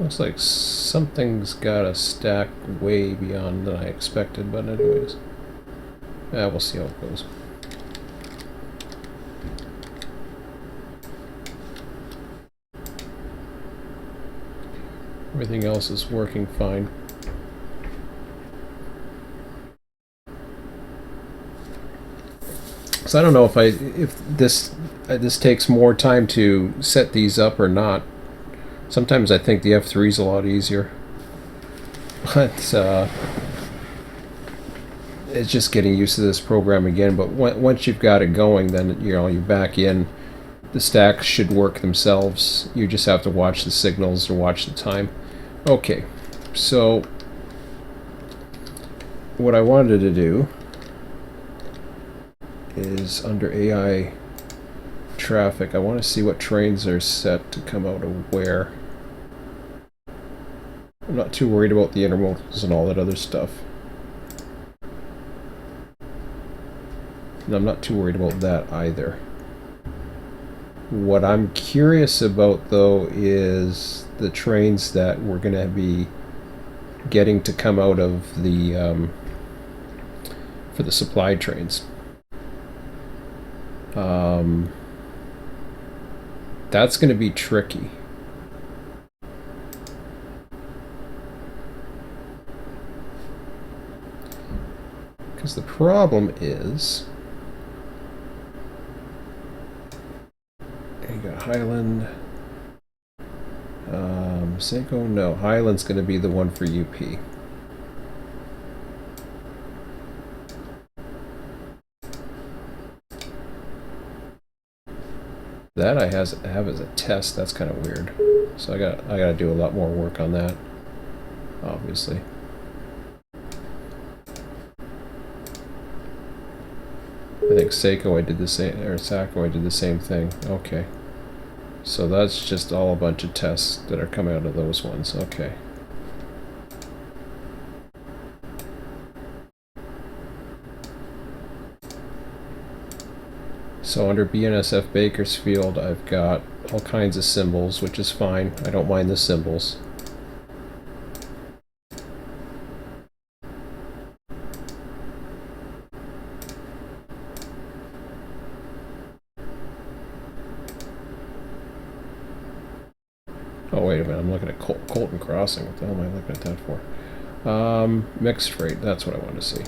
Looks like something's got a stack way beyond than I expected, but anyways. We'll see how it goes. Everything else is working fine. So I don't know if this takes more time to set these up or not. Sometimes I think the F3 is a lot easier, but it's just getting used to this program again. But once you've got it going, then you're back in. The stacks should work themselves. You just have to watch the signals or watch the time. Okay, so what I wanted to do is under AI traffic, I want to see what trains are set to come out of where. I'm not too worried about the intermodals and all that other stuff. And I'm not too worried about that either. What I'm curious about, though, is the trains that we're going to be getting to come out of the for the supply trains. That's going to be tricky. Because the problem is, you got Highland, Seiko, no, Highland's going to be the one for UP. That I have as a test. That's kind of weird. So I got to do a lot more work on that, obviously. I think Seiko I did the same, or Sako I did the same thing. Okay. So that's just all a bunch of tests that are coming out of those ones. Okay. So under BNSF Bakersfield, I've got all kinds of symbols, which is fine. I don't mind the symbols. Oh, wait a minute. I'm looking at Colton Crossing. What the hell am I looking at that for? Mixed freight. That's what I want to see.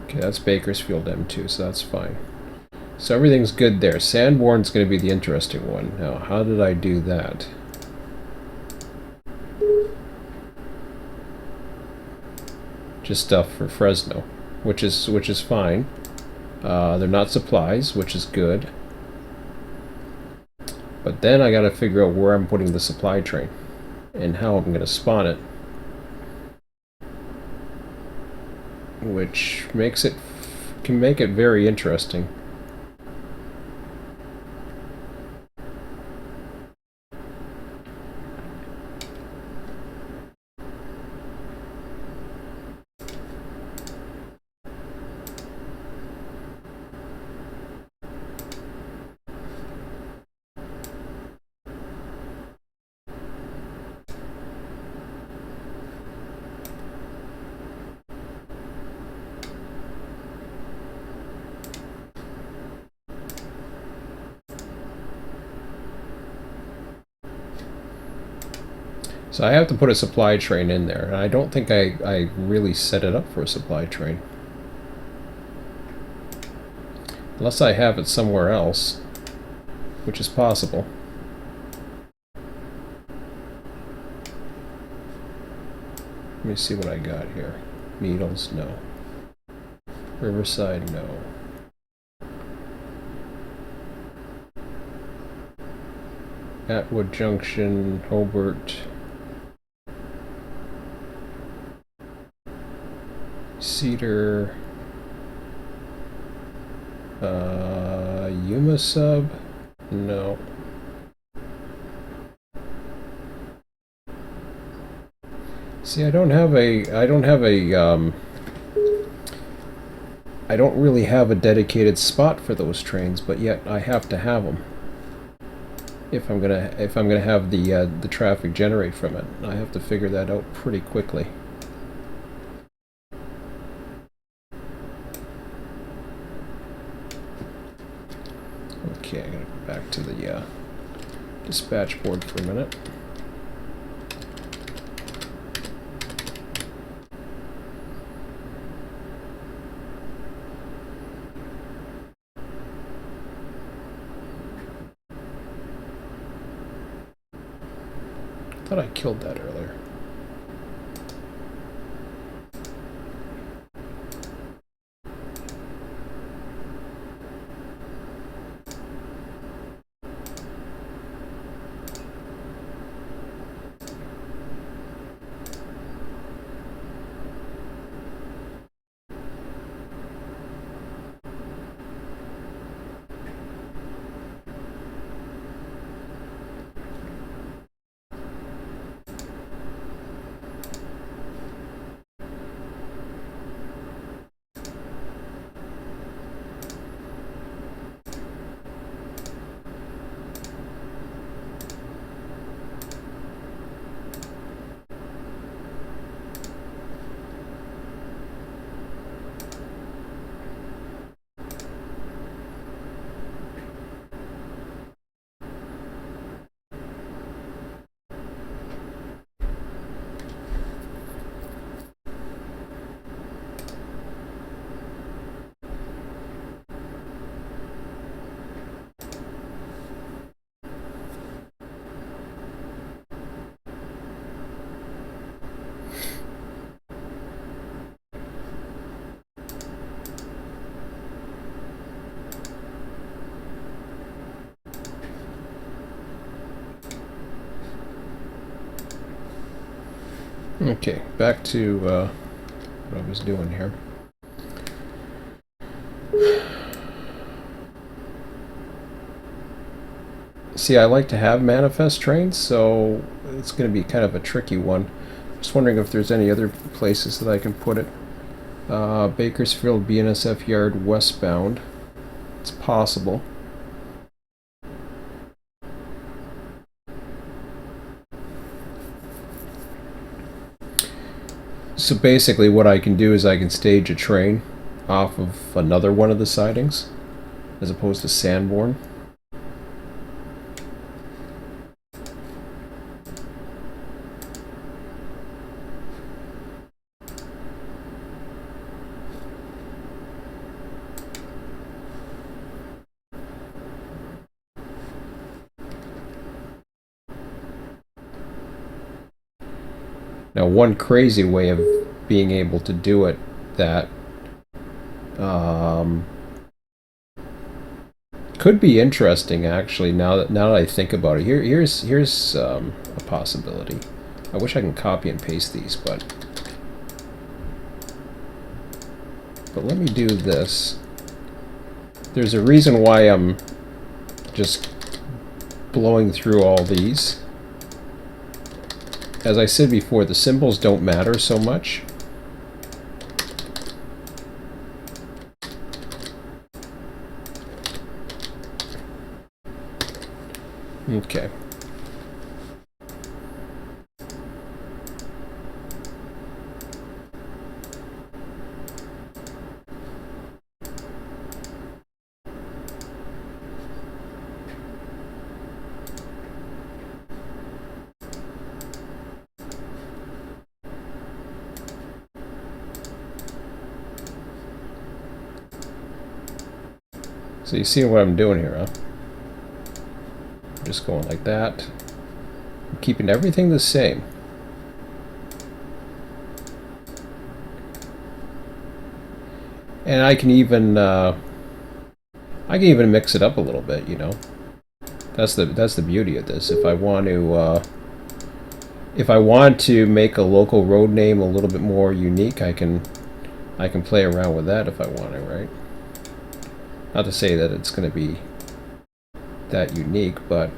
Okay, that's Bakersfield M2, so that's fine. So everything's good there. Sanborn's going to be the interesting one. Now, how did I do that? Just stuff for Fresno, which is fine. They're not supplies, which is good. But then I got to figure out where I'm putting the supply train and how I'm going to spawn it, which can make it very interesting. So I have to put a supply train in there, and I don't think I really set it up for a supply train. Unless I have it somewhere else, which is possible. Let me see what I got here. Needles, no. Riverside, no. Atwood Junction, Hobart. Cedar. Yuma Sub? No. See, I don't really have a dedicated spot for those trains, but yet I have to have them. If I'm gonna have the traffic generate from it, I have to figure that out pretty quickly. Okay, I'm gonna go back to the dispatch board for a minute. I thought I killed that earlier. Okay, back to what I was doing here. See, I like to have manifest trains, so it's going to be kind of a tricky one. Just wondering if there's any other places that I can put it. Bakersfield BNSF Yard westbound. It's possible. So basically what I can do is I can stage a train off of another one of the sidings, as opposed to Sanborn. Now, one crazy way of being able to do it that could be interesting, actually. Now that I think about it, here's a possibility. I wish I can copy and paste these, but let me do this. There's a reason why I'm just blowing through all these. As I said before, the symbols don't matter so much. Okay. So you see what I'm doing here, huh? I'm just going like that. I'm keeping everything the same. And I can even mix it up a little bit, you know. That's the beauty of this. If I want to make a local road name a little bit more unique, I can play around with that if I want to, right? Not to say that it's going to be that unique, but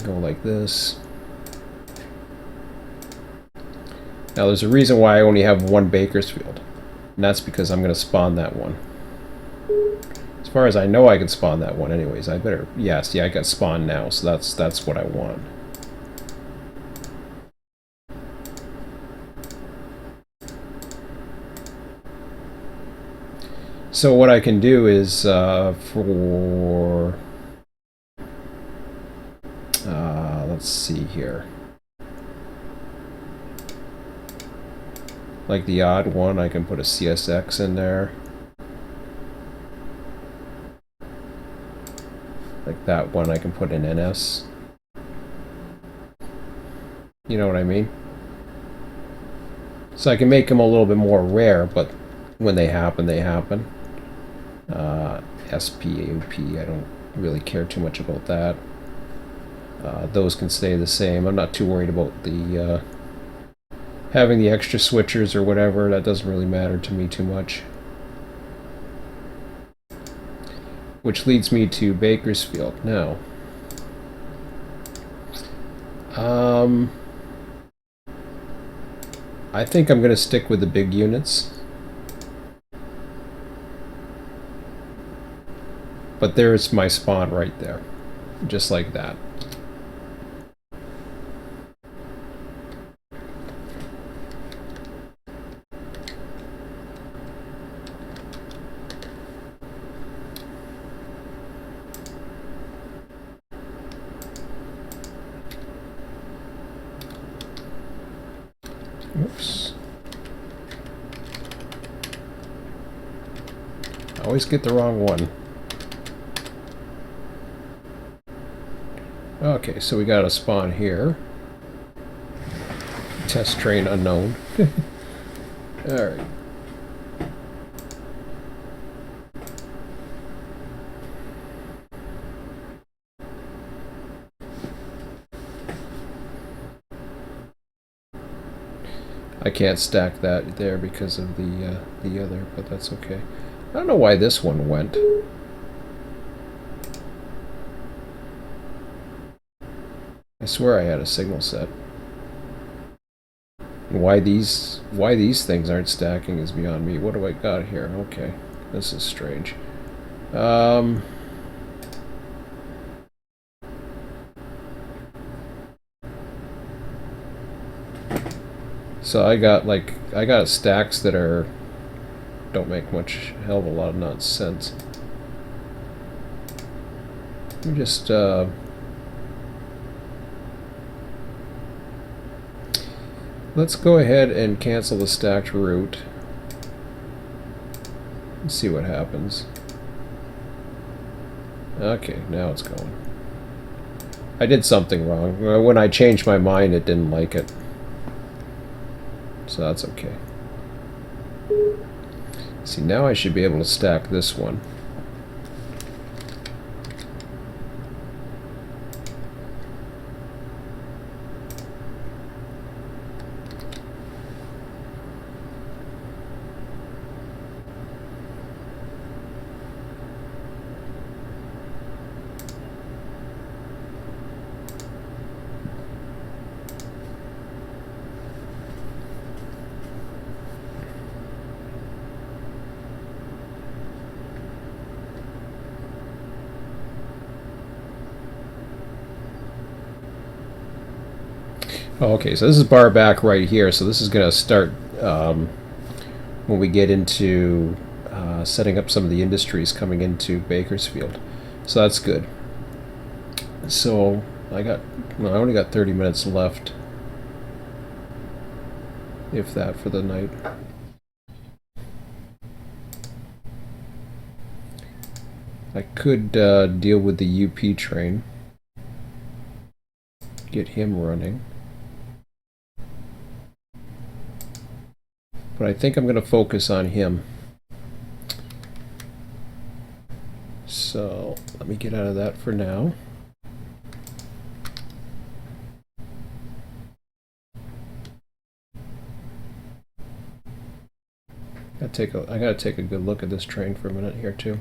go like this. Now there's a reason why I only have one Bakersfield, and that's because I'm going to spawn that one. As far as I know, I can spawn that one anyways. I better... yeah, see, I got spawned now, so that's what I want. So what I can do is, let's see here. Like the odd one, I can put a CSX in there. Like that one, I can put an NS. You know what I mean? So I can make them a little bit more rare, but when they happen, they happen. SPAOP, I don't really care too much about that. Those can stay the same. I'm not too worried about the having the extra switchers or whatever. That doesn't really matter to me too much. Which leads me to Bakersfield now. I think I'm going to stick with the big units. But there's my spawn right there. Just like that. Oops. I always get the wrong one. Okay, so we got a spawn here. Test train unknown. Alright. I can't stack that there because of the other, but that's okay. I don't know why this one went. I swear I had a signal set. And why these things aren't stacking is beyond me. What do I got here? Okay, this is strange. So I got stacks that don't make much hell of a lot of nonsense. Let me just let's go ahead and cancel the stacked route. Let's see what happens. Okay, now it's going. I did something wrong. When I changed my mind, it didn't like it. So that's okay. See, now I should be able to stack this one. Oh, okay, so this is bar back right here, so this is going to start when we get into setting up some of the industries coming into Bakersfield. So that's good. So I only got 30 minutes left, if that, for the night. I could deal with the UP train, get him running. But I think I'm going to focus on him. So let me get out of that for now. I gotta take a good look at this train for a minute here too.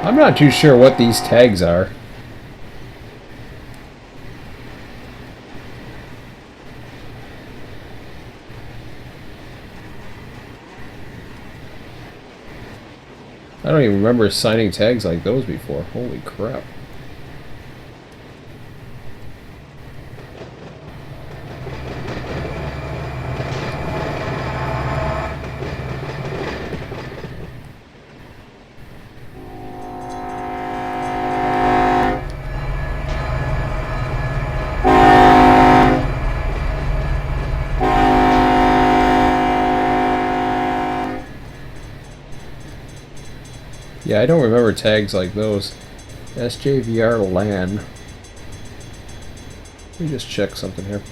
I'm not too sure what these tags are. I don't even remember signing tags like those before. Holy crap. Yeah, I don't remember tags like those. SJVR LAN. Let me just check something here.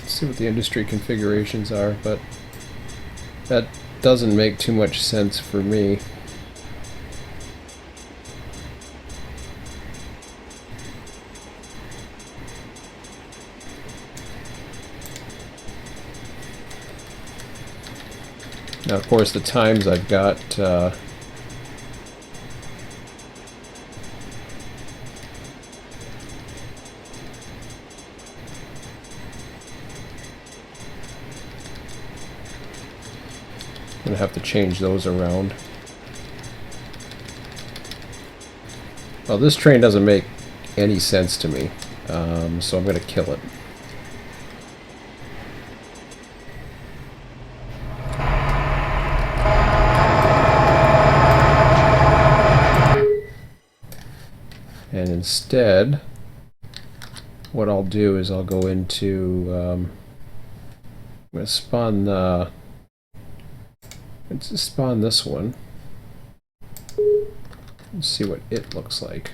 Let's see what the industry configurations are, but that doesn't make too much sense for me. Now, of course, the times I've got I'm gonna have to change those around. Well, this train doesn't make any sense to me, so I'm gonna kill it. And instead, what I'll do is I'll go into, I'm going to spawn let's spawn this one. Let's see what it looks like.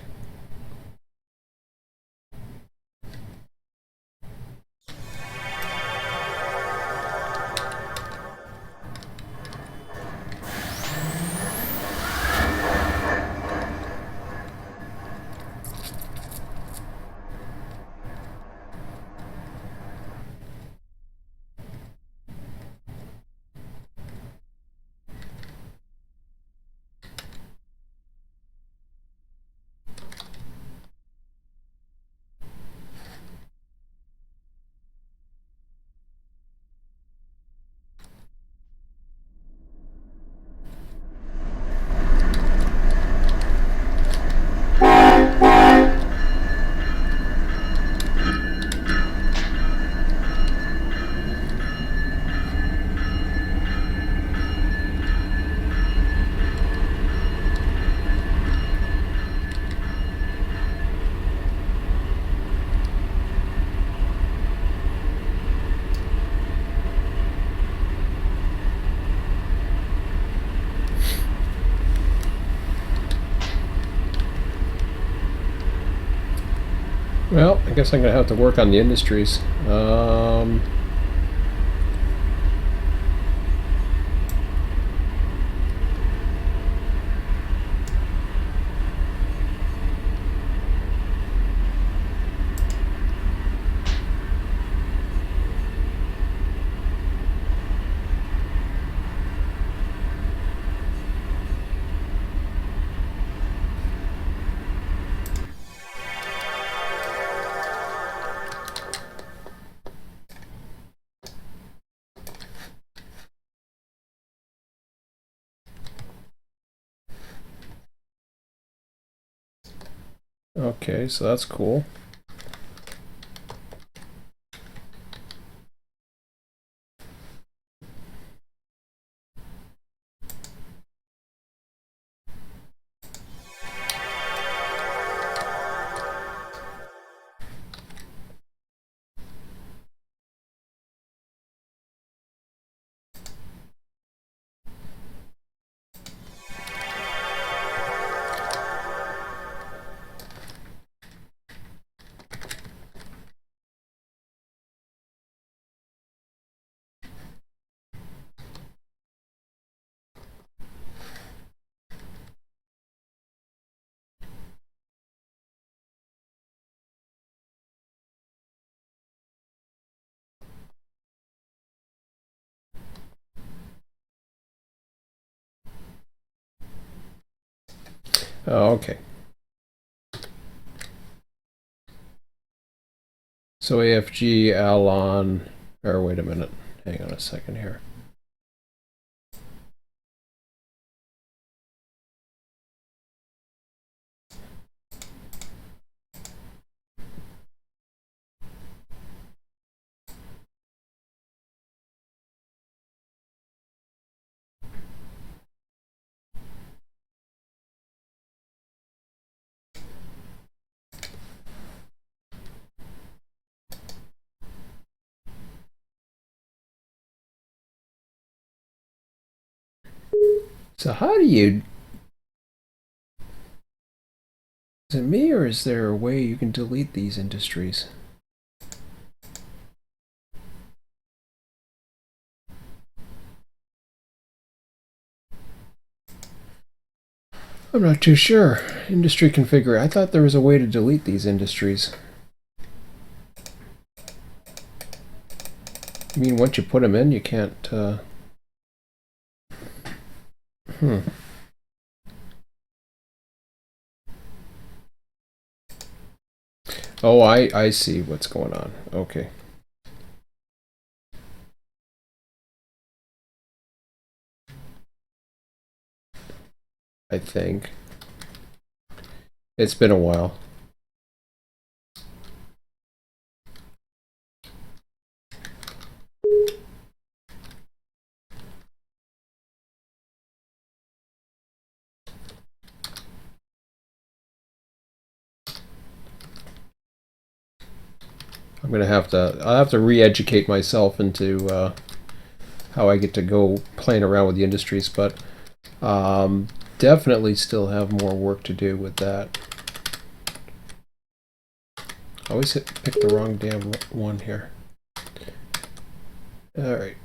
Well, I guess I'm going to have to work on the industries. Okay, so that's cool. Oh, okay. So AFG, Alon, or wait a minute. Hang on a second here. So how do you... Is it me, or is there a way you can delete these industries? I'm not too sure. Industry configure. I thought there was a way to delete these industries. I mean, once you put them in, you can't... Oh, I see what's going on. Okay. I think. It's been a while. I'll have to re-educate myself into how I get to go playing around with the industries, but definitely still have more work to do with that. I always pick the wrong damn one here. All right.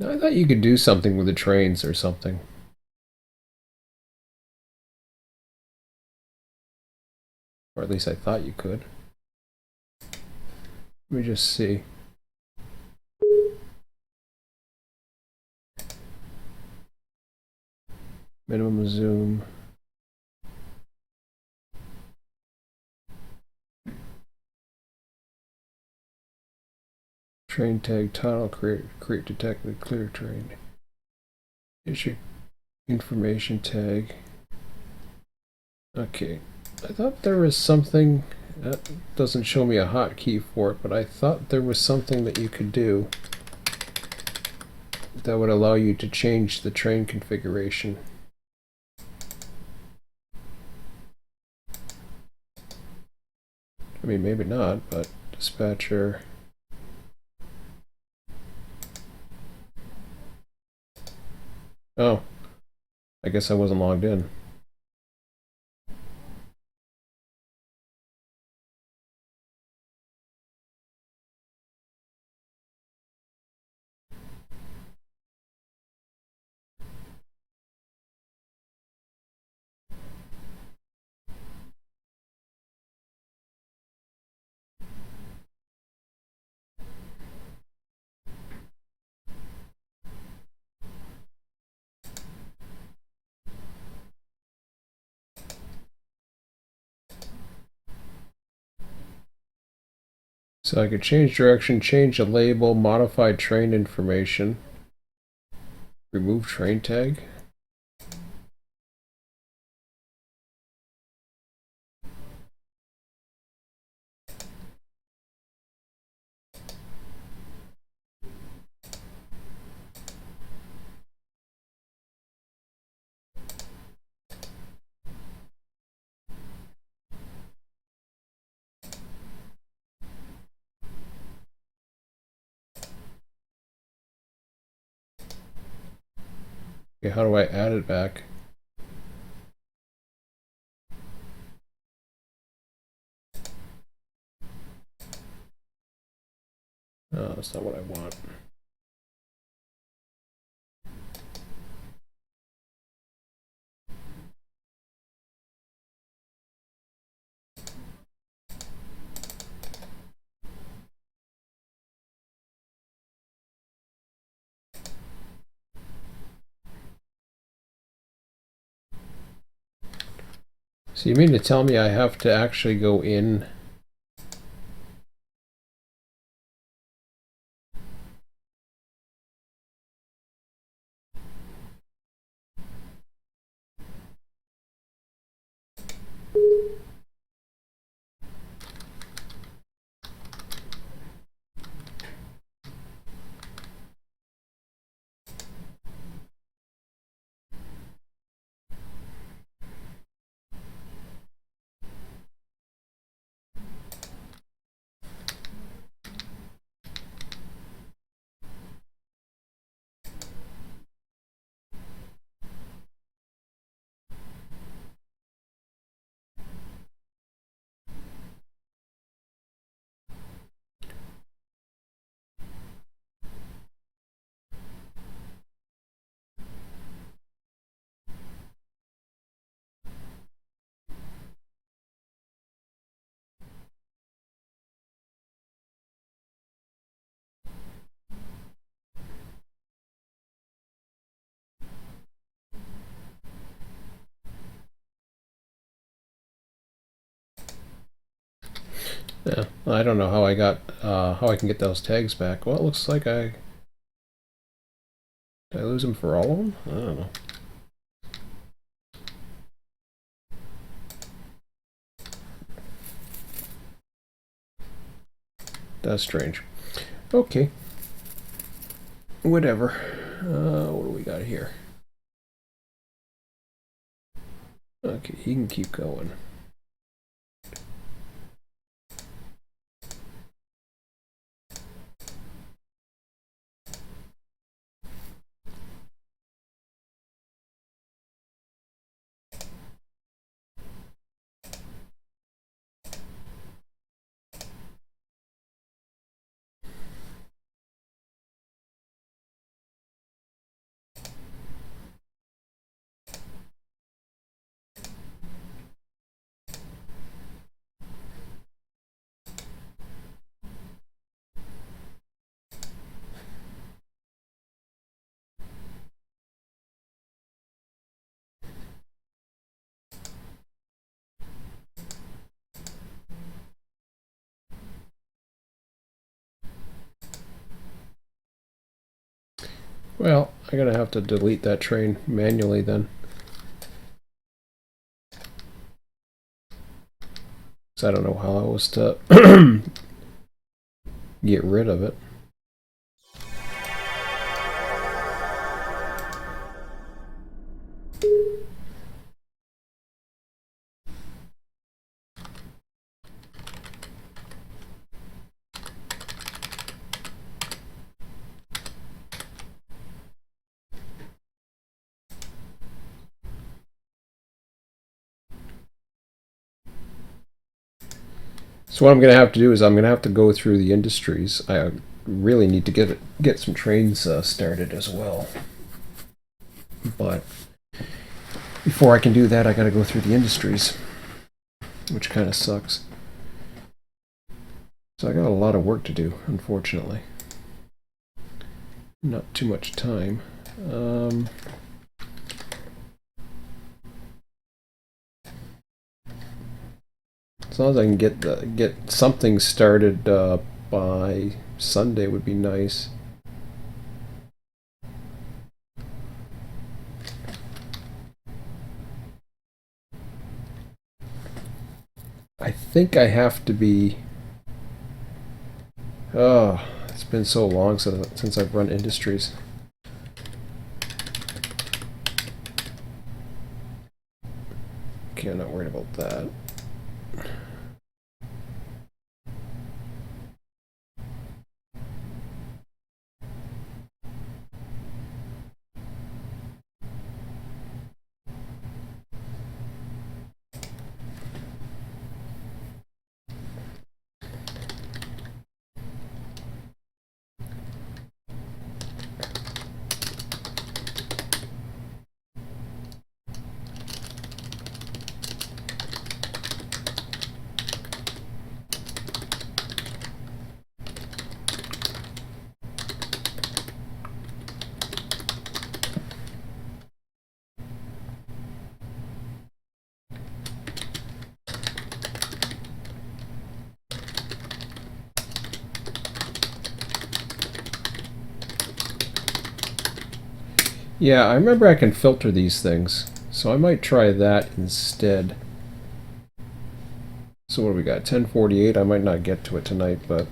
I thought you could do something with the trains or something. Or at least I thought you could. Let me just see. Minimum zoom. Train tag tunnel create detected clear train. Issue information tag. Okay. I thought there was something that doesn't show me a hotkey for it, but I thought there was something that you could do that would allow you to change the train configuration. I mean, maybe not, but dispatcher. Oh, I guess I wasn't logged in. So I could change direction, change the label, modify train information, remove train tag. Okay, how do I add it back? Oh, that's not what I want. So you mean to tell me I have to actually go in? Yeah, I don't know how I got how I can get those tags back. Well, it looks like did I lose them for all of them? I don't know. That's strange. Okay. Whatever. What do we got here? Okay, he can keep going. Well, I'm gonna have to delete that train manually then. So I don't know how I was to get rid of it. So what I'm going to have to do is I'm going to have to go through the industries. I really need to get some trains started as well. But before I can do that, I got to go through the industries, which kind of sucks. So I got a lot of work to do, unfortunately. Not too much time. As long as I can get something started by Sunday would be nice. I think I have to be. Oh, it's been so long since I've run industries. Okay, I'm not worried about that. Yeah, I remember I can filter these things, so I might try that instead. So what do we got? 1048. I might not get to it tonight, but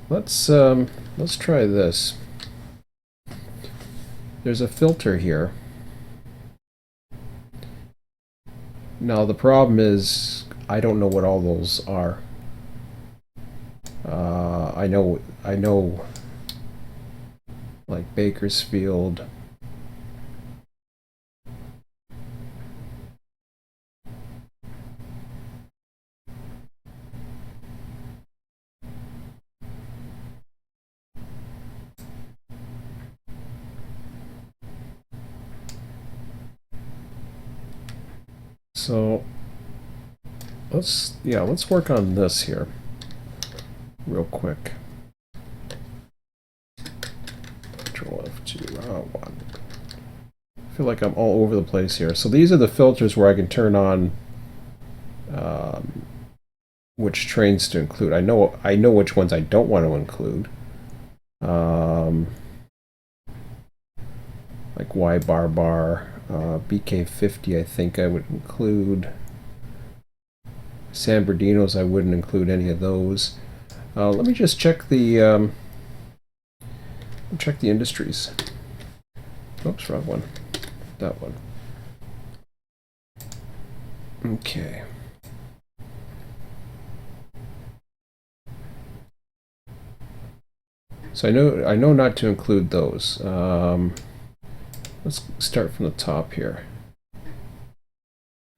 let's try this. There's a filter here. Now the problem is I don't know what all those are. I know, like Bakersfield. So let's work on this here real quick. Control F2. I feel like I'm all over the place here. So these are the filters where I can turn on which trains to include. I know which ones I don't want to include. Like Y bar bar, BK50 I think I would include. San Bernardino's I wouldn't include any of those. Let me just check the industries. Oops, wrong one. That one. Okay. So I know not to include those. Let's start from the top here.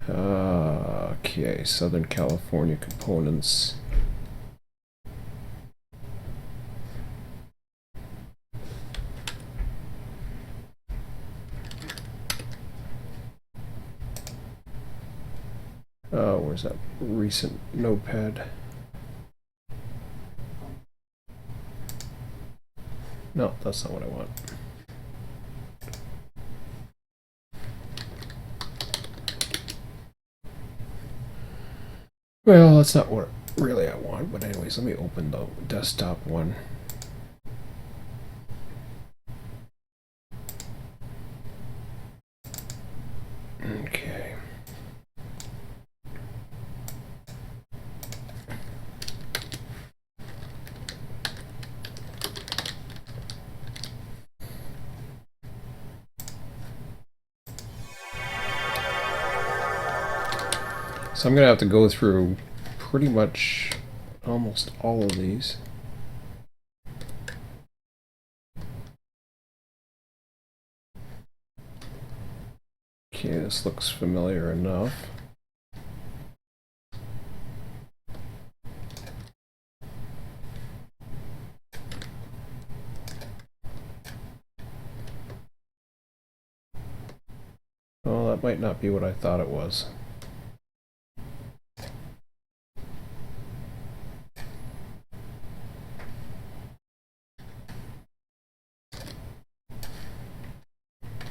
Okay, Southern California components. Where's that recent notepad? No, that's not what I want. Well, that's not what really I want, but anyways, let me open the desktop one. Okay. So I'm going to have to go through pretty much almost all of these. Okay, this looks familiar enough. Well, that might not be what I thought it was.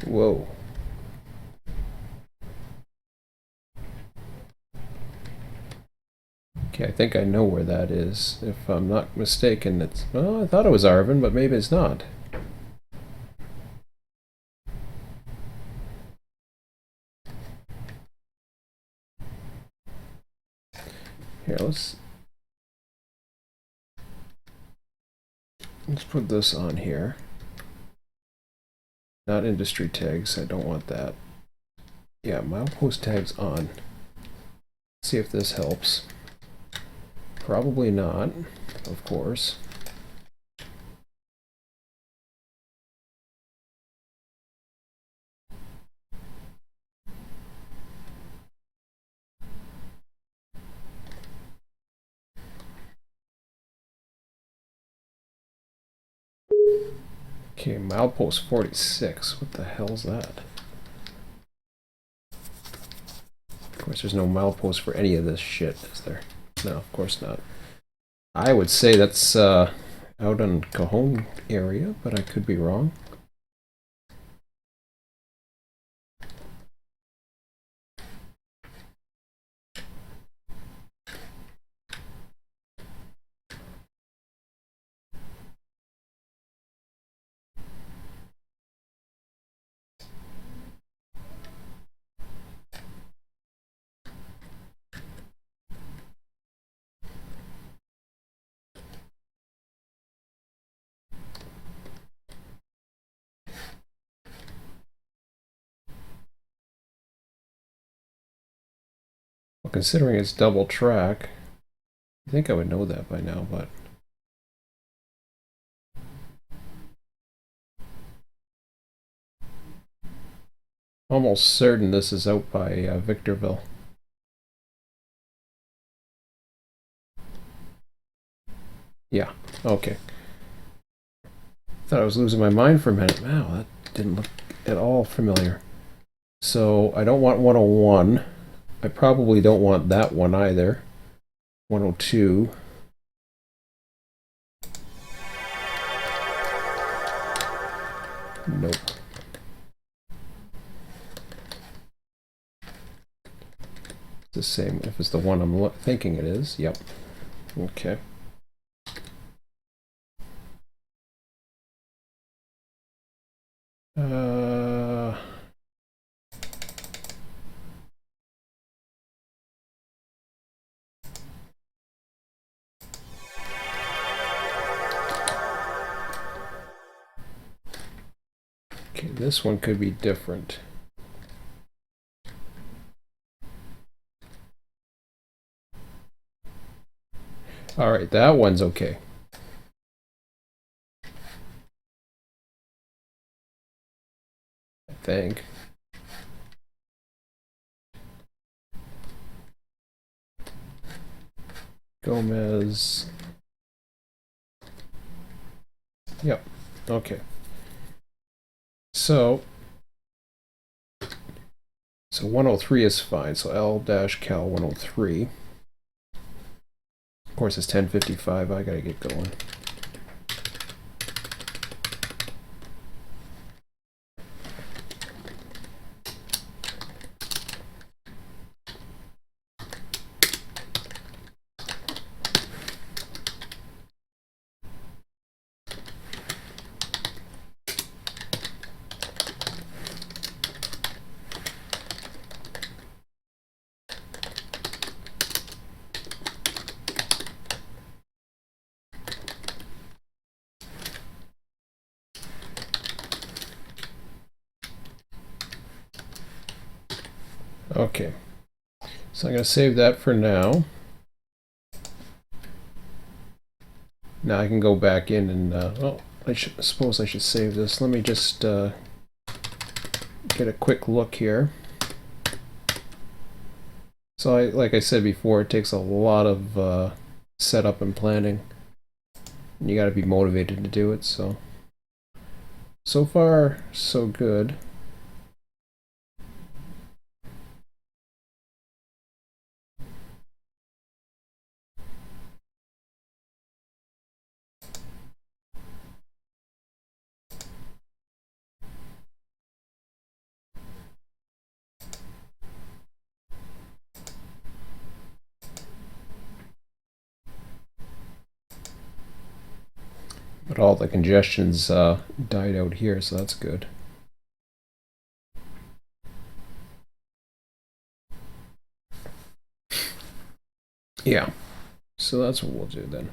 Whoa. Okay, I think I know where that is. If I'm not mistaken, it's... Well, I thought it was Arvin, but maybe it's not. Here, let's put this on here. Not industry tags, I don't want that. Yeah, milepost tags on. Let's see if this helps. Probably not, of course. Okay, milepost 46. What the hell's that? Of course, there's no milepost for any of this shit, is there? No, of course not. I would say that's out on Cajon area, but I could be wrong. Well, considering it's double track, I think I would know that by now, but... Almost certain this is out by Victorville. Yeah, okay. Thought I was losing my mind for a minute. Wow, that didn't look at all familiar. So I don't want 101. I probably don't want that one either. 102. Nope. It's the same if it's the one I'm thinking it is. Yep. Okay. Okay, this one could be different. All right, that one's okay. I think. Gomez. Yep. Okay. So 103 is fine. So L-Cal 103. Of course, it's 10:55. I gotta get going. Okay, so I'm going to save that for now. Now I can go back in and, well, suppose I should save this. Let me just get a quick look here. So like I said before, it takes a lot of setup and planning. And you got to be motivated to do it, so far, so good. But all the congestion's died out here, so that's good. Yeah, so that's what we'll do then.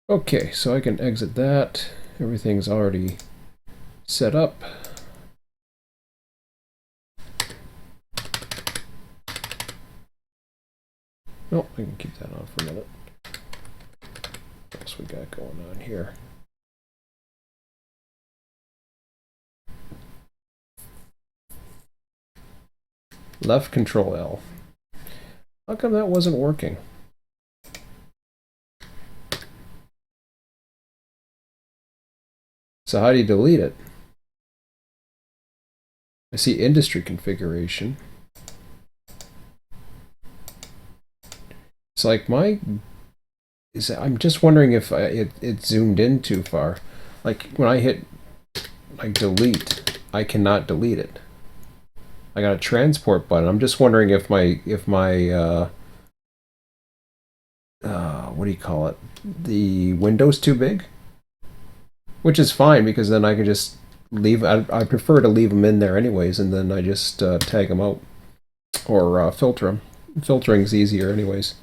Okay, so I can exit that. Everything's already set up. Oh, I can keep that on for a minute. What else we got going on here? Left Control L. How come that wasn't working? So how do you delete it? I see industry configuration. It's like I'm just wondering if it zoomed in too far. Like when I hit like delete, I cannot delete it. I got a transport button. I'm just wondering if my what do you call it? The window's too big, which is fine because then I can just leave. I prefer to leave them in there anyways, and then I just tag them out or filter them. Filtering's easier anyways.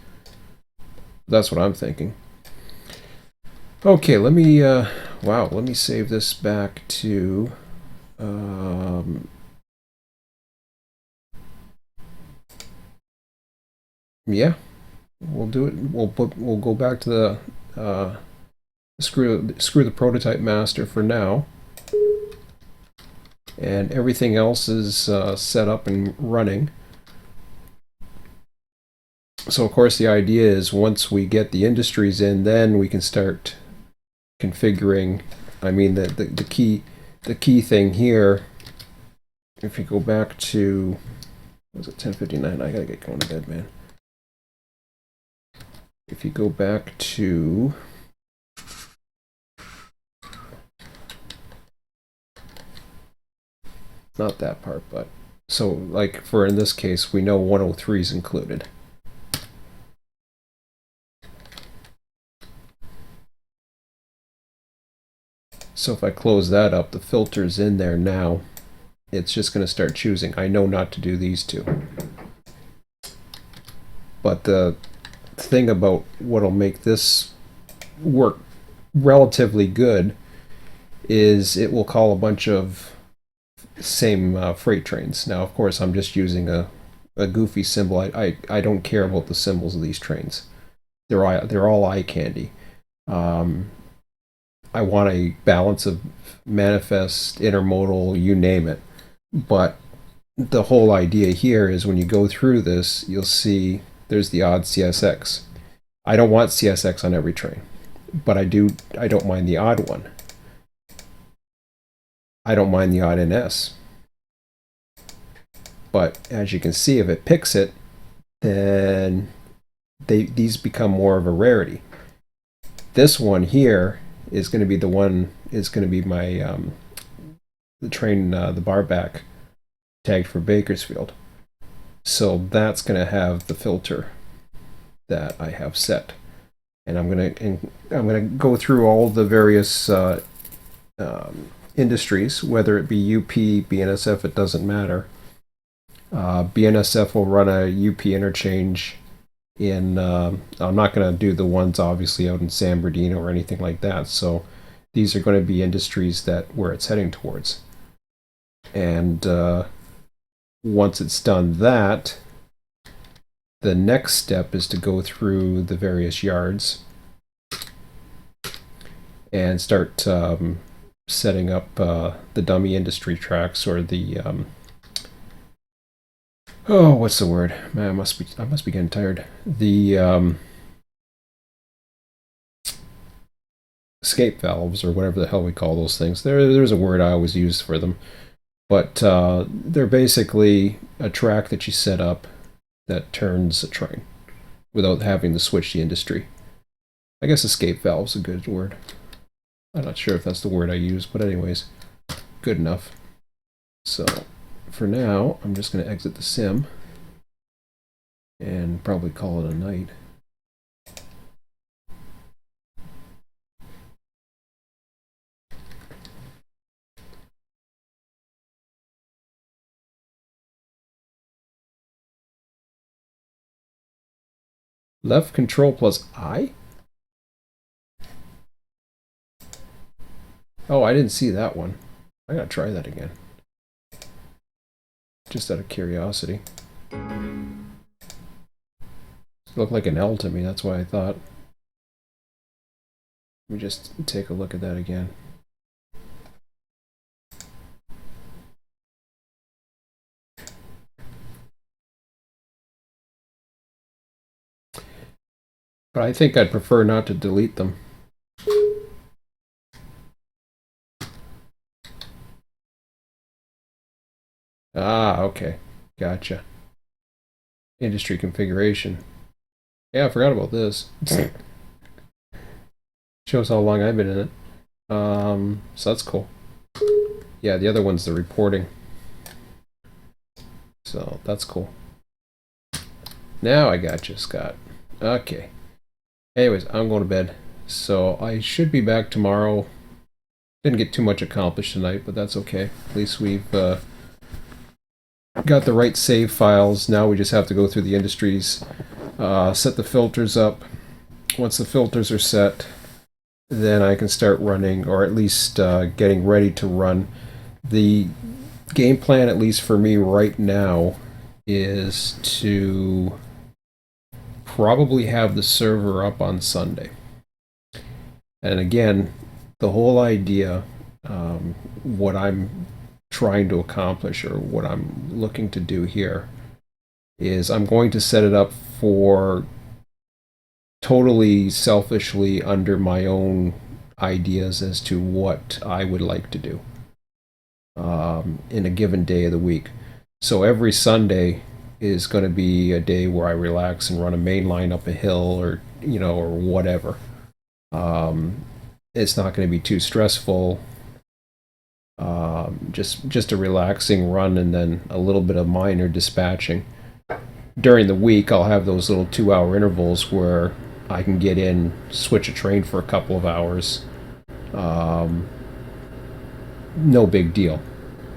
That's what I'm thinking. Okay, let me wow, let me save this back to yeah, we'll do it. We'll go back to the screw the prototype master for now, and everything else is set up and running. So of course the idea is once we get the industries in, then we can start configuring. I mean the key thing here, if you go back to, was it 10:59? I gotta get going to bed, man. If you go back to not that part, but so like for in this case we know 103 is included. So if I close that up, the filter's in there now. It's just going to start choosing. I know not to do these two. But the thing about what'll make this work relatively good is it will call a bunch of same freight trains. Now, of course, I'm just using a goofy symbol. I don't care about the symbols of these trains. They're all eye candy. I want a balance of manifest, intermodal, you name it. But the whole idea here is when you go through this, you'll see there's the odd CSX. I don't want CSX on every train, but I don't mind the odd one. I don't mind the odd NS. But as you can see, if it picks it, then these become more of a rarity. This one here is going to be the one, is going to be my the train, the bar back tagged for Bakersfield. So that's going to have the filter that I have set, and I'm going to go through all the various industries, whether it be UP, BNSF, it doesn't matter. BNSF will run a UP interchange in, I'm not going to do the ones obviously out in San Bernardino or anything like that, so these are going to be industries that where it's heading towards. And once it's done that, the next step is to go through the various yards and start setting up the dummy industry tracks, or the oh, what's the word? Man, I must be getting tired. The escape valves, or whatever the hell we call those things. There's a word I always use for them, but they're basically a track that you set up that turns a train without having to switch the industry. I guess escape valve's a good word. I'm not sure if that's the word I use, but anyways, good enough. So for now, I'm just going to exit the sim and probably call it a night. Left control plus I? Oh, I didn't see that one. I gotta try that again. Just out of curiosity. It looked like an L to me, that's why I thought. Let me just take a look at that again. But I think I'd prefer not to delete them. Ah, okay. Gotcha. Industry configuration. Yeah, I forgot about this. Shows how long I've been in it. So that's cool. Yeah, the other one's the reporting. So that's cool. Now I got you, Scott. Okay. Anyways, I'm going to bed. So I should be back tomorrow. Didn't get too much accomplished tonight, but that's okay. At least we've got the right save files. Now we just have to go through the industries, set the filters up. Once the filters are set, then I can start running, or at least getting ready to run. The game plan, at least for me right now, is to probably have the server up on Sunday. And again, the whole idea, what I'm trying to accomplish, or what I'm looking to do here, is I'm going to set it up for totally selfishly under my own ideas as to what I would like to do in a given day of the week. So every Sunday is going to be a day where I relax and run a main line up a hill, or or whatever. It's not going to be too stressful. Just a relaxing run, and then a little bit of minor dispatching. During the week, I'll have those little 2-hour intervals where I can get in, switch a train for a couple of hours. No big deal.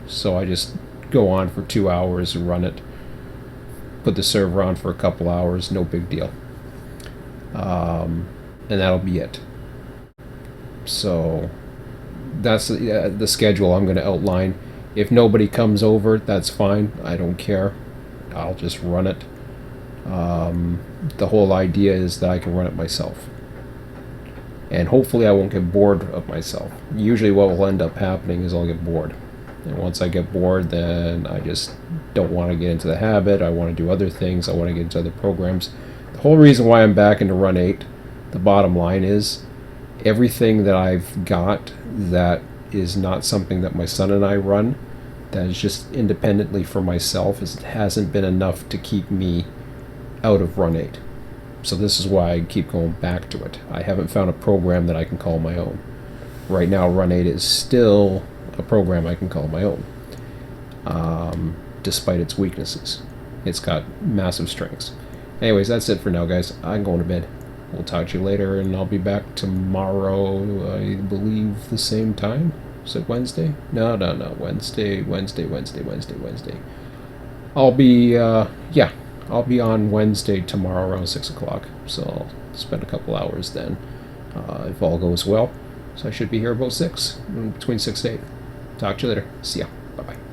So I just go on for 2 hours and run it. Put the server on for a couple hours, no big deal. And that'll be it. So that's the schedule I'm going to outline. If nobody comes over, that's fine. I don't care. I'll just run it. The whole idea is that I can run it myself. And hopefully I won't get bored of myself. Usually what will end up happening is I'll get bored. And once I get bored, then I just don't want to get into the habit. I want to do other things. I want to get into other programs. The whole reason why I'm back into Run8, the bottom line is, everything that I've got that is not something that my son and I run, that is just independently for myself, it hasn't been enough to keep me out of Run8. So this is why I keep going back to it. I haven't found a program that I can call my own. Right now, Run8 is still a program I can call my own, despite its weaknesses. It's got massive strengths. Anyways, that's it for now, guys. I'm going to bed. We'll talk to you later, and I'll be back tomorrow, I believe, the same time. Is it Wednesday? No. Wednesday. I'll be, I'll be on Wednesday tomorrow around 6 o'clock. So I'll spend a couple hours then, if all goes well. So I should be here about 6, between 6 to 8. Talk to you later. See ya. Bye-bye.